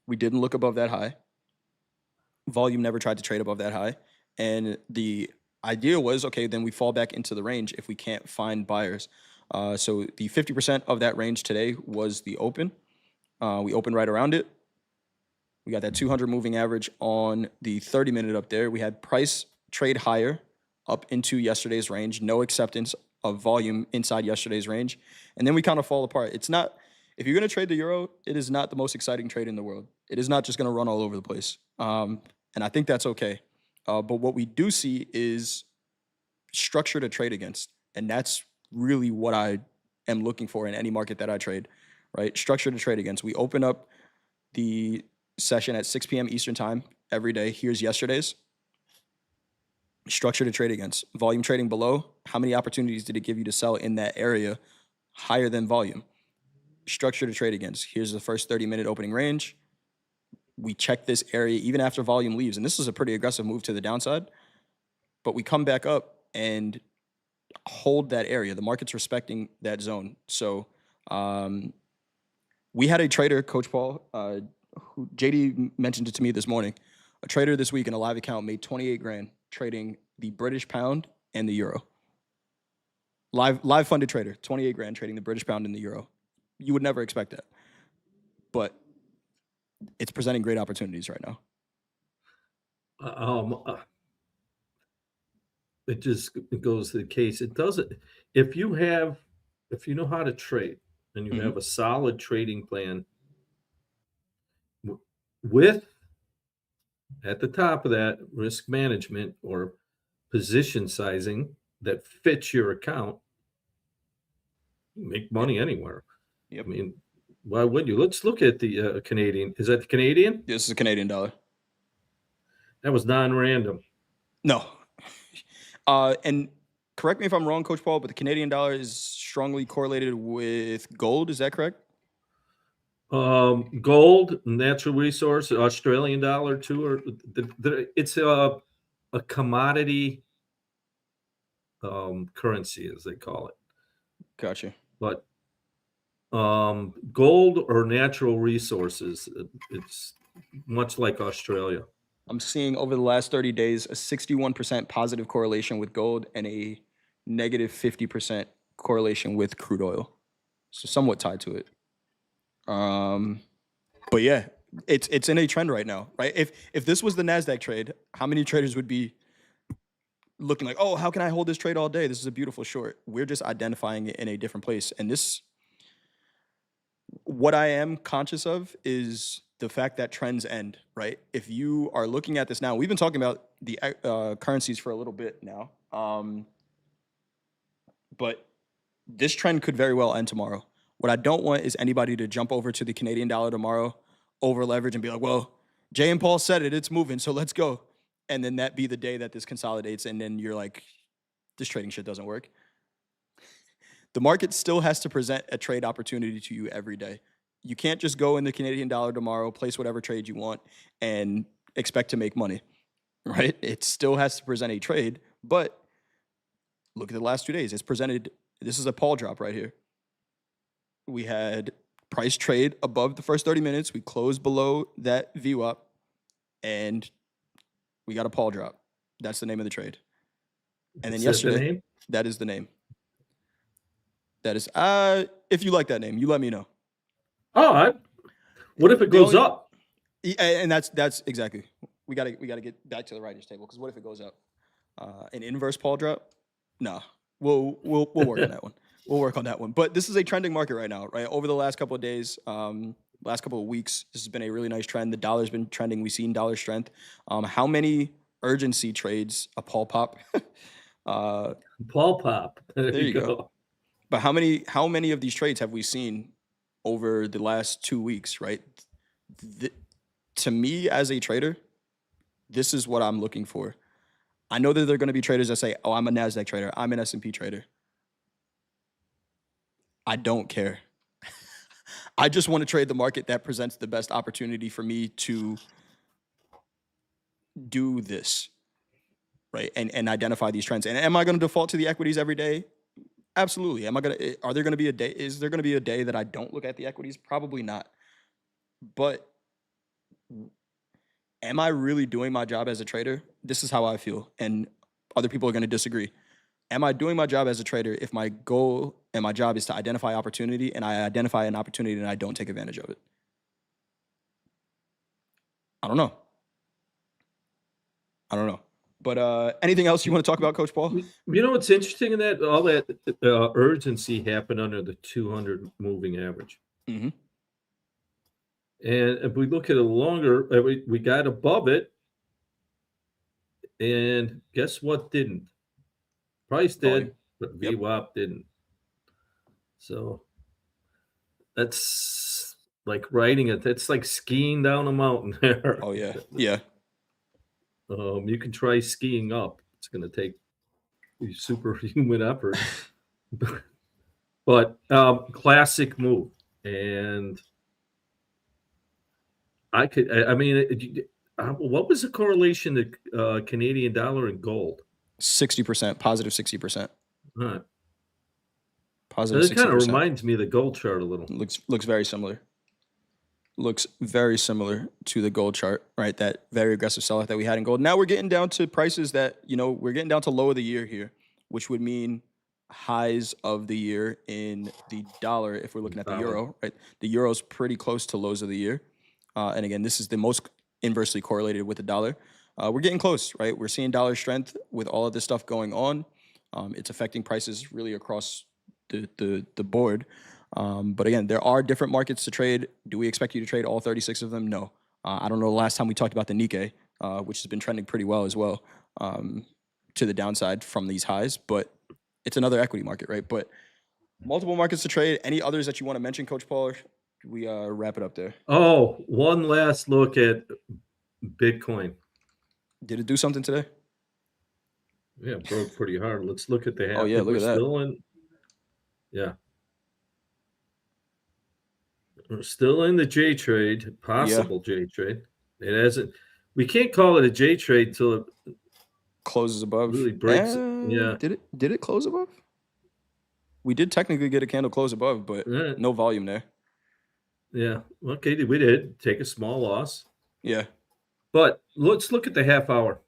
We didn't look above that high. Volume never tried to trade above that high. And the idea was, okay, then we fall back into the range if we can't find buyers. So the 50% of that range today was the open. We opened right around it. We got that 200 moving average on the 30-minute up there. We had price trade higher up into yesterday's range, no acceptance of volume inside yesterday's range. And then we kind of fall apart. It's not, if you're going to trade the euro, it is not the most exciting trade in the world. It is not just going to run all over the place. And I think that's okay. But what we do see is structure to trade against. And that's really what I am looking for in any market that I trade, right? Structure to trade against. We open up the session at 6 p.m. Eastern time every day. Here's yesterday's. Structure to trade against. Volume trading below. How many opportunities did it give you to sell in that area higher than volume? Structure to trade against. Here's the first 30-minute opening range. We check this area even after volume leaves. And this is a pretty aggressive move to the downside. But we come back up and hold that area. The market's respecting that zone. So we had a trader, Coach Paul, who JD mentioned it to me this morning. A trader this week in a live account made 28 grand trading the British pound and the euro. Live funded trader, 28 grand trading the British pound and the euro. You would never expect that. But it's presenting great opportunities right now. It just goes to the case. It doesn't, if you know how to trade and you have a solid trading plan with, at the top of that, risk management or position sizing that fits your account, you make money anywhere. Yep. I mean, why would you? Let's look at the Canadian. Is that the Canadian? This is a Canadian dollar. That was non-random. No. And correct me if I'm wrong, Coach Paul, but the Canadian dollar is strongly correlated with gold. Is that correct? Gold, natural resource, Australian dollar too, or it's a commodity currency, as they call it. Gotcha. But gold or natural resources, it's much like Australia. I'm seeing over the last 30 days a 61% positive correlation with gold and a negative 50% correlation with crude oil. So somewhat tied to it. But yeah, it's in a trend right now, right? If this was the NASDAQ trade, how many traders would be looking like, oh, how can I hold this trade all day? This is a beautiful short. We're just identifying it in a different place. And this, what I am conscious of is the fact that trends end, right? If you are looking at this now, we've been talking about the currencies for a little bit now, but this trend could very well end tomorrow. What I don't want is anybody to jump over to the Canadian dollar tomorrow, over leverage, and be like, well, Jay and Paul said it, it's moving, so let's go. And then that be the day that this consolidates, and then you're like, this trading shit doesn't work. The market still has to present a trade opportunity to you every day. You can't just go in the Canadian dollar tomorrow, place whatever trade you want, and expect to make money, right? It still has to present a trade, but look at the last 2 days. It's presented, this is a Paul drop right here. We had price trade above the first 30 minutes. We closed below that VWAP, and we got a Paul drop. That's the name of the trade. And then yesterday, that is the name. That is, if you like that name, you let me know. Oh, what if it goes up? And that's exactly. We gotta get back to the writers' table, because what if it goes up? An inverse Paul drop? No. We'll work on that one. We'll work on that one. But this is a trending market right now, right? Over the last couple of days, last couple of weeks, this has been a really nice trend. The dollar's been trending. We've seen dollar strength. How many urgency trades? A Paul pop. Paul pop. There you go. But how many of these trades have we seen over the last 2 weeks, right? To me, as a trader, this is what I'm looking for. I know that there are going to be traders that say, oh, I'm a NASDAQ trader. I'm an S&P trader. I don't care. I just want to trade the market that presents the best opportunity for me to do this, right? And identify these trends. And am I going to default to the equities every day? Absolutely. Is there going to be a day that I don't look at the equities? Probably not. But am I really doing my job as a trader? This is how I feel. And other people are going to disagree. Am I doing my job as a trader if my goal and my job is to identify opportunity, and I identify an opportunity and I don't take advantage of it? I don't know. But anything else you want to talk about, Coach Paul? You know what's interesting in that? All that urgency happened under the 200 moving average. Mm-hmm. And if we look at it longer, we got above it. And guess what didn't? Price did, but Yep. VWAP didn't. So that's like riding it. That's like skiing down a mountain there. Oh, yeah. Yeah. You can try skiing up. It's going to take superhuman effort. But classic move. And I mean, what was the correlation to Canadian dollar and gold? 60%, positive 60%. All right. Positive It kind of 60%. reminds me of the gold chart a little. Looks very similar. Looks very similar to the gold chart, right? That very aggressive sell-off that we had in gold. Now we're getting down to prices that, we're getting down to low of the year here, which would mean highs of the year in the dollar if we're looking at the euro, right? The euro's pretty close to lows of the year. And again, this is the most inversely correlated with the dollar. We're getting close, right? We're seeing dollar strength with all of this stuff going on. It's affecting prices really across the board. But again, there are different markets to trade. Do we expect you to trade all 36 of them? No. I don't know the last time we talked about the Nikkei, which has been trending pretty well as well, to the downside from these highs, but it's another equity market, right? But multiple markets to trade. Any others that you want to mention, Coach Paul? Or we wrap it up there? Oh, one last look at Bitcoin. Did it do something today? Yeah, it broke pretty hard. Let's look at the half. Oh, yeah, look at that. We're still in the J trade, possible J trade. It hasn't. We can't call it a J trade until it closes above. Really breaks it. Yeah. Did it close above? We did technically get a candle close above, but no volume there. Yeah. Okay, we did take a small loss. Yeah. But let's look at the half hour.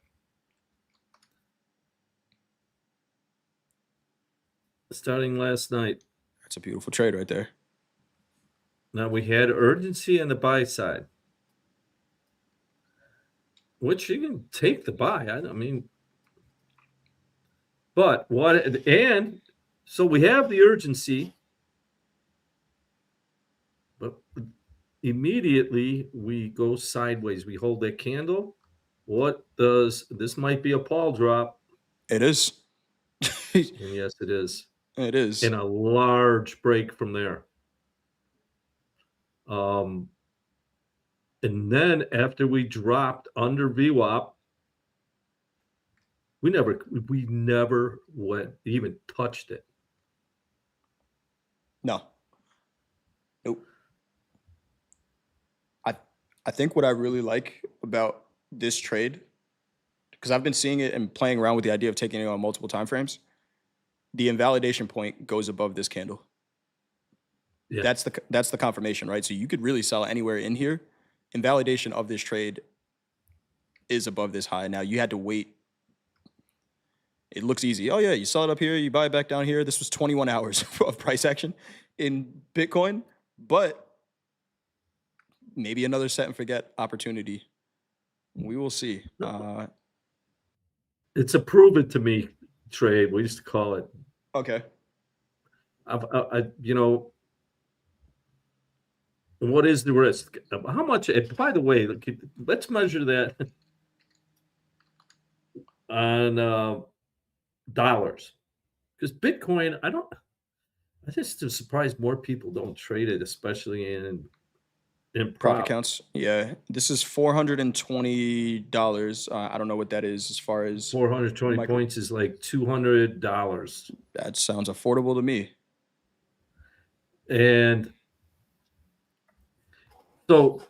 Starting last night. That's a beautiful trade right there. Now we had urgency on the buy side, which you can take the buy. I mean, but and so we have the urgency, but immediately we go sideways. We hold that candle. This might be a Paul drop. It is. And yes, it is. It is. And a large break from there. And then after we dropped under VWAP, we never even touched it. No. Nope. I think what I really like about this trade, because I've been seeing it and playing around with the idea of taking it on multiple time frames, the invalidation point goes above this candle. Yeah. That's the confirmation, right? So you could really sell anywhere in here. Invalidation of this trade is above this high. Now you had to wait. It looks easy. Oh yeah, you sell it up here, you buy it back down here. This was 21 hours of price action in Bitcoin, but maybe another set and forget opportunity. We will see. It's a prove it to me trade. We used to call it. Okay. What is the risk? How much? By the way, let's measure that on dollars, because Bitcoin, I just am surprised more people don't trade it, especially in profit counts. Yeah, this is $420. I don't know what that is as far as 420 points is like $200. That sounds affordable to me. And so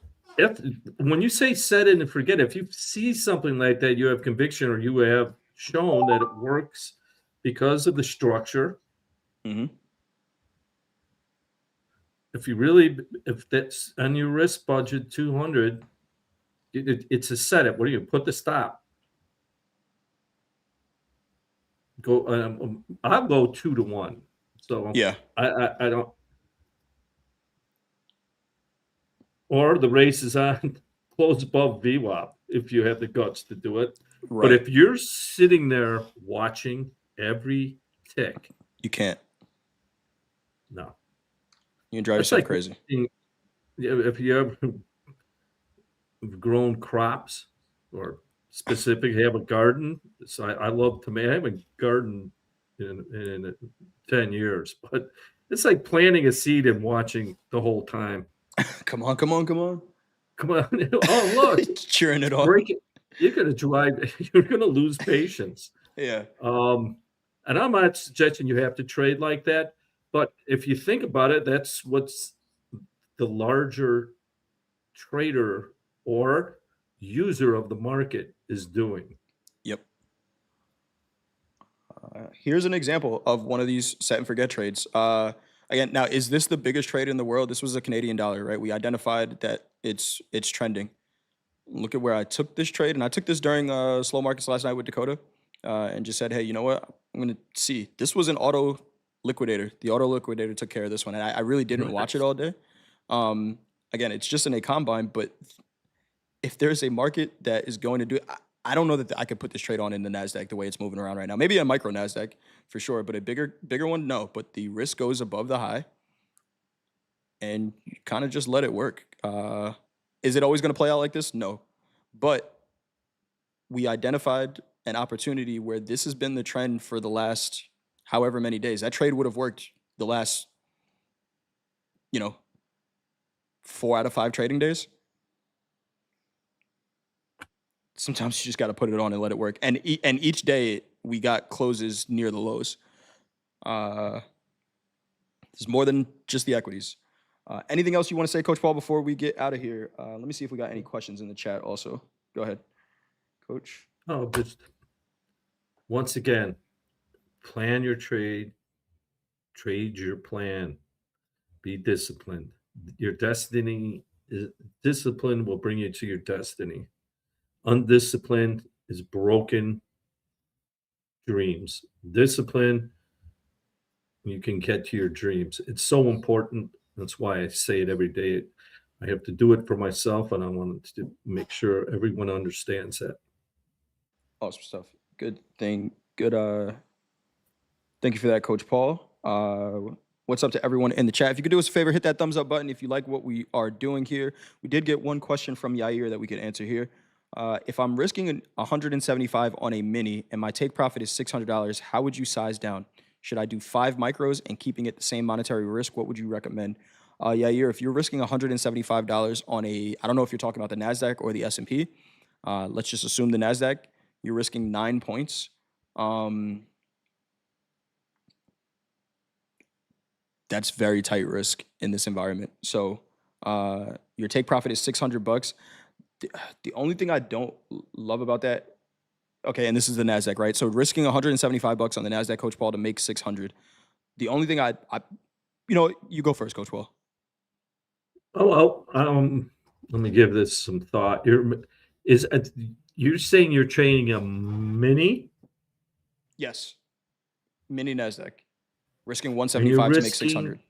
when you say set it and forget it, if you see something like that, you have conviction or you have shown that it works because of the structure. Mm-hmm. If that's on your risk budget, 200, it's a setup. What do you put the stop? I'll go 2 to 1. So yeah, I don't. Or the race is on close above VWAP if you have the guts to do it. But Right. if you're sitting there watching every tick, You can't. no. You can drive That's yourself like crazy. if you ever grown crops or specific have a garden. So I love tomato. I haven't gardened in 10 years, but it's like planting a seed and watching the whole time. Come on, come on, come on. Come on. Oh, look, Cheering it's it on. breaking. You're going to drive, you're going to lose patience. Yeah. And I'm not suggesting you have to trade like that, but if you think about it, that's what's the larger trader or user of the market is doing. Yep. Here's an example of one of these set and forget trades. Again, now is this the biggest trade in the world? This was a Canadian dollar, right? We identified that it's trending. Look at where I took this trade, and I took this during slow markets last night with Dakota, and just said, hey, you know what? I'm gonna see. This was an auto liquidator. The auto liquidator took care of this one, and I really didn't watch it Nice. all day. Again, it's just in a combine, but if there's a market that is going to do it, I don't know that I could put this trade on in the NASDAQ the way it's moving around right now. Maybe a micro NASDAQ for sure, but a bigger one, no. But the risk goes above the high, and you kind of just let it work. Is it always going to play out like this? No. But we identified an opportunity where this has been the trend for the last however many days. That trade would have worked the last, 4 out of 5 trading days. Sometimes you just got to put it on and let it work. And each day we got closes near the lows. There's more than just the equities. Anything else you want to say, Coach Paul, before we get out of here? Let me see if we got any questions in the chat also. Go ahead, Coach. Oh, just once again, plan your trade, trade your plan, be disciplined. Your destiny is discipline will bring you to your destiny. Undisciplined is broken dreams. Discipline, you can get to your dreams. It's so important. That's why I say it every day. I have to do it for myself, and I want to make sure everyone understands that. Awesome stuff. Good thing. Good. Thank you for that, Coach Paul. What's up to everyone in the chat? If you could do us a favor, hit that thumbs up button if you like what we are doing here. We did get one question from Yair that we could answer here. If I'm risking 175 on a mini and my take profit is $600, how would you size down? Should I do 5 micros and keeping it the same monetary risk? What would you recommend? Yair, if you're risking $175 on a, I don't know if you're talking about the NASDAQ or the S&P. Let's just assume the NASDAQ. You're risking 9 points. That's very tight risk in this environment. So your take profit is $600. The only thing I don't love about that, okay, and this is the NASDAQ, right? So risking $175 on the NASDAQ, Coach Paul, to make 600. The only thing you go first, Coach Paul. Oh, well, let me give this some thought. You're saying you're trading a mini? Yes. Mini NASDAQ. Risking And 175 to make 600.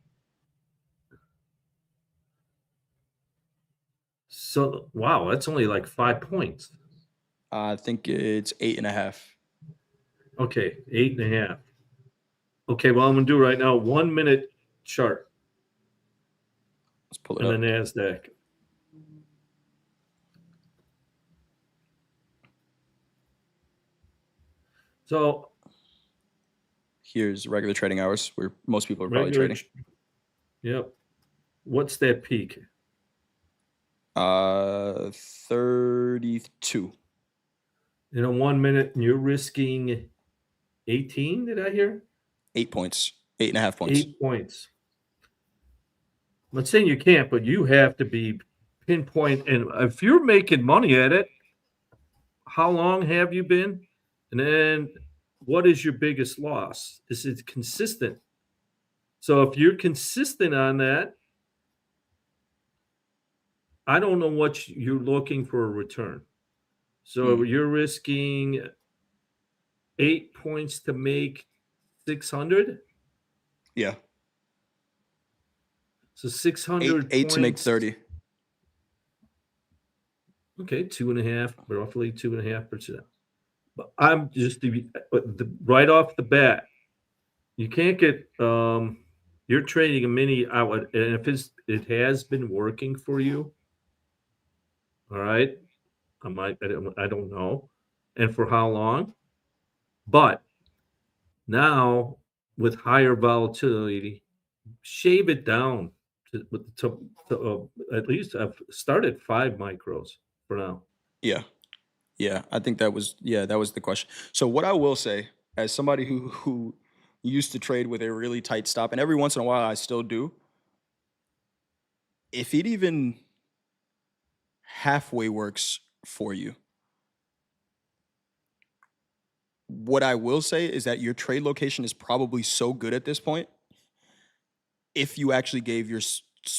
So, wow, that's only like 5 points. I think it's 8.5. Okay, 8.5. Okay, well, I'm going to do right now 1 minute chart Let's pull it in up. the NASDAQ. So Here's regular trading hours where most people are probably trading. Yep. What's that peak? 32. In a 1 minute, and you're risking 18, did I hear? 8 points. 8.5 points. 8 points. I'm not saying you can't, but you have to be pinpoint. And if you're making money at it, how long have you been? And then what is your biggest loss? Is it consistent? So if you're consistent on that, I don't know what you're looking for a return. So you're risking 8 points to make 600. Yeah. So 600 8 to make points. 30. Okay, 2.5, roughly 2.5%. But I'm just to be right off the bat, you can't get you're trading a mini outlet, and if it has been working for you, all right, I don't know, and for how long, but now with higher volatility, shave it down to at least I've started 5 micros for now. Yeah. Yeah, I think that was the question. So what I will say, as somebody who used to trade with a really tight stop, and every once in a while I still do, if it even halfway works for you, what I will say is that your trade location is probably so good at this point. If you actually gave your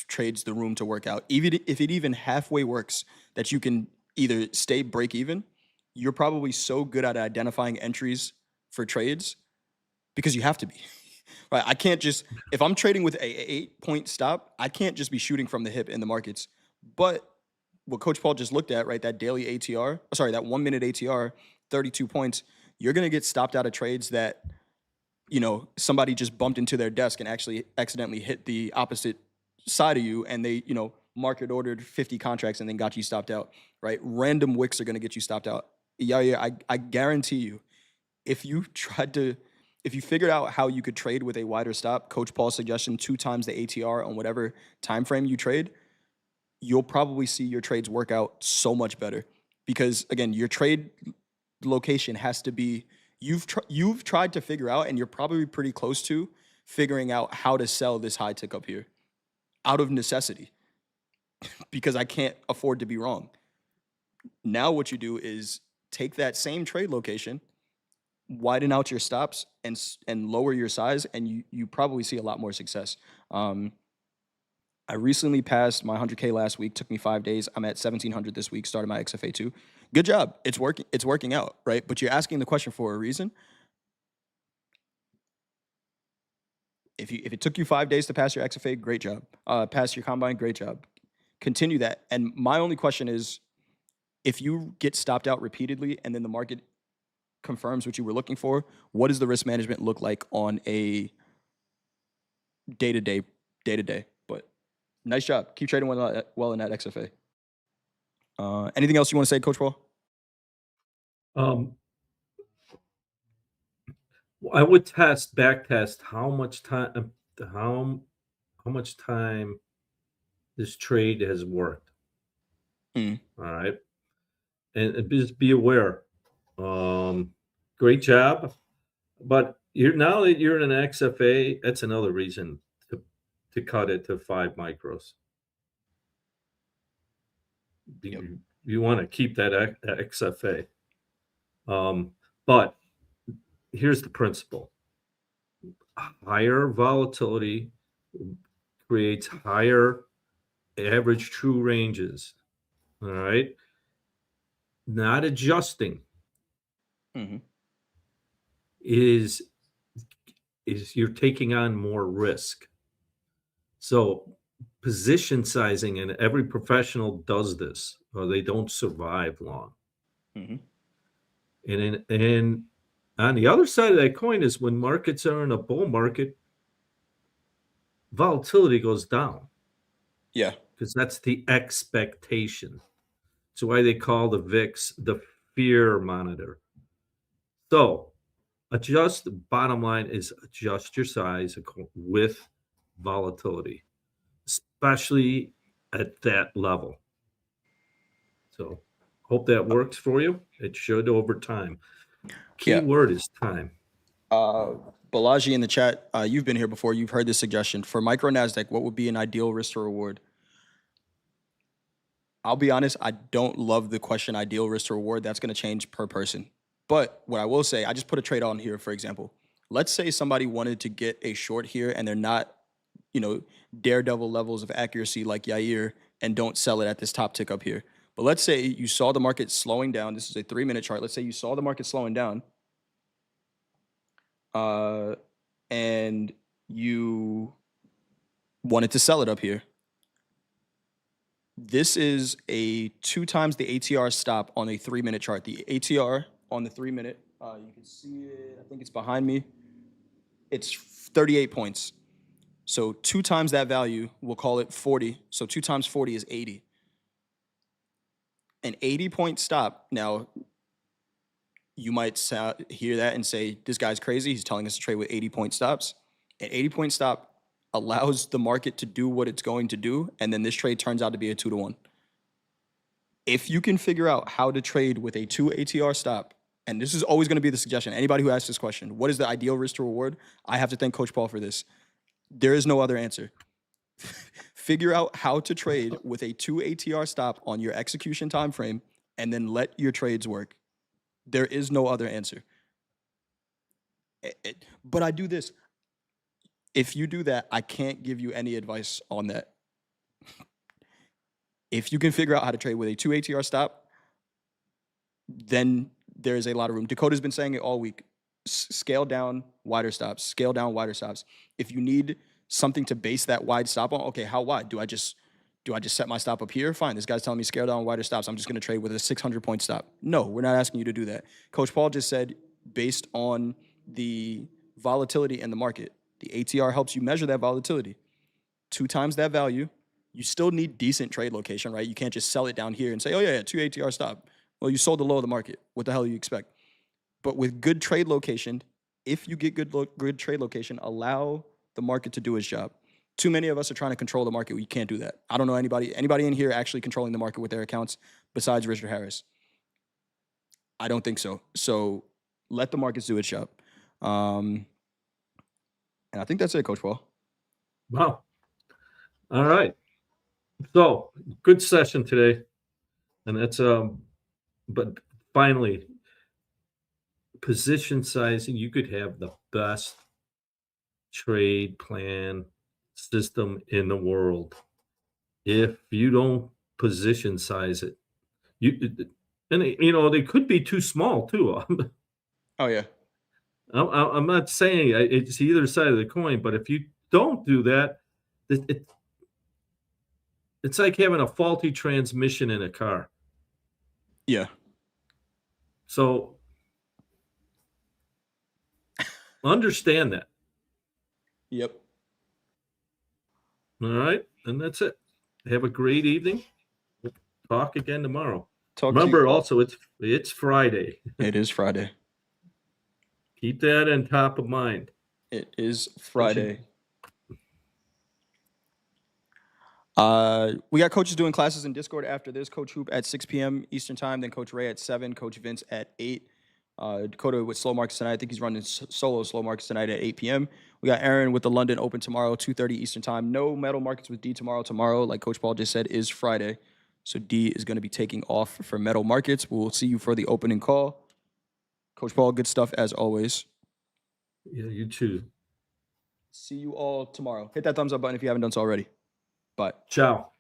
trades the room to work out, even if it even halfway works, that you can either stay break even, you're probably so good at identifying entries for trades because you have to be. Right? I can't just if I'm trading with a 8 point stop, I can't just be shooting from the hip in the markets. But what Coach Paul just looked at, right? That daily ATR, sorry, that 1 minute ATR, 32 points. You're gonna get stopped out of trades that somebody just bumped into their desk and actually accidentally hit the opposite side of you, and they market ordered 50 contracts and then got you stopped out. Right? Random wicks are gonna get you stopped out. Yeah. I guarantee you, if you tried to if you figured out how you could trade with a wider stop, Coach Paul's suggestion, 2 times the ATR on whatever time frame you trade, you'll probably see your trades work out so much better. Because again, your trade location has to be you've tried to figure out, and you're probably pretty close to figuring out how to sell this high tick up here out of necessity because I can't afford to be wrong. Now what you do is take that same trade location, widen out your stops, and lower your size, and you probably see a lot more success. Um, I recently passed my 100K last week. Took me 5 days. I'm at 1,700 this week. Started my XFA2. Good job. It's working. It's working out, right? But you're asking the question for a reason. If it took you 5 days to pass your XFA, great job. Pass your combine, great job. Continue that. And my only question is, if you get stopped out repeatedly and then the market confirms what you were looking for, what does the risk management look like on a day to day? But nice job. Keep trading well in that XFA. Anything else you want to say, Coach Paul? Um, I would back test how how much time this trade has worked. Mm, All right, and just be aware. Um, Great job, but you're now that you're in an XFA, that's another reason to cut it to 5 micros. yep. You want to keep that XFA. Um, but here's the principle: higher volatility creates higher average true ranges. All right, not adjusting Hmm. is you're taking on more risk. So position sizing, and every professional does this, or they don't survive long. Hmm. And on the other side of that coin is when markets are in a bull market, volatility goes down Yeah. because that's the expectation. It's why they call the VIX the fear monitor. So adjust. The bottom line is adjust your size with volatility, especially at that level. So hope that works for you. It should over time. Key Yeah. word is time. Uh, Balaji in the chat, you've been here before. You've heard this suggestion. For micro NASDAQ, what would be an ideal risk to reward? I'll be honest, I don't love the question ideal risk to reward. That's going to change per person. But what I will say, I just put a trade on here, for example. Let's say somebody wanted to get a short here and they're not, you know, daredevil levels of accuracy like Yair, and don't sell it at this top tick up here. But let's say you saw the market slowing down. This is a 3 minute chart. Let's say you saw the market slowing down, uh, and you wanted to sell it up here. This is a 2 times the ATR stop on a 3-minute chart. The ATR on the 3-minute, you can see it, I think it's behind me. It's 38 points. So 2 times that value, we'll call it 40. So 2 times 40 is 80. An 80-point stop. Now, you might hear that and say, this guy's crazy. He's telling us to trade with 80-point stops. An 80-point stop allows the market to do what it's going to do, and then this trade turns out to be a 2-to-1. If you can figure out how to trade with a 2 ATR stop, and this is always going to be the suggestion, anybody who asks this question, what is the ideal risk to reward? I have to thank Coach Paul for this. There is no other answer. Figure out how to trade with a 2 ATR stop on your execution time frame, and then let your trades work. There is no other answer. But I do this. If you do that, I can't give you any advice on that. If you can figure out how to trade with a 2 ATR stop, then there is a lot of room. Dakota's been saying it all week. Scale down, wider stops. Scale down, wider stops. If you need something to base that wide stop on, okay, how wide? Do I just set my stop up here? Fine, this guy's telling me scale down, wider stops. I'm just going to trade with a 600-point stop. No, we're not asking you to do that. Coach Paul just said, based on the volatility in the market, the ATR helps you measure that volatility. 2 times that value. You still need decent trade location, right? You can't just sell it down here and say, oh, yeah, 2 ATR stop. Well, you sold the low of the market. What the hell do you expect? But with good trade location, if you get good trade location, allow the market to do its job. Too many of us are trying to control the market. We can't do that. I don't know anybody in here actually controlling the market with their accounts besides Richard Harris. I don't think so. So let the markets do its job. And I think that's it, Coach Paul. Wow. All right. So good session today. And that's but finally, position sizing, you could have the best trade plan system in the world. If you don't position size it, they could be too small too. Oh, yeah. I'm not saying it's either side of the coin, but if you don't do that, it's like having a faulty transmission in a car. Yeah. So understand that. Yep. All right. And that's it. Have a great evening. We'll talk again tomorrow. Remember, also, it's Friday. It is Friday. Keep that in top of mind. It is Friday. We got coaches doing classes in Discord after this. Coach Hoop at 6 p.m. Eastern time, then Coach Ray at 7, Coach Vince at 8. Dakota with slow markets tonight. I think he's running solo slow markets tonight at 8 p.m. We got Aaron with the London Open tomorrow, 2:30 Eastern time. No metal markets with D tomorrow. Tomorrow, like Coach Paul just said, is Friday. So D is going to be taking off for metal markets. We'll see you for the opening call. Coach Paul, good stuff as always. Yeah, you too. See you all tomorrow. Hit that thumbs up button if you haven't done so already. Bye. Ciao.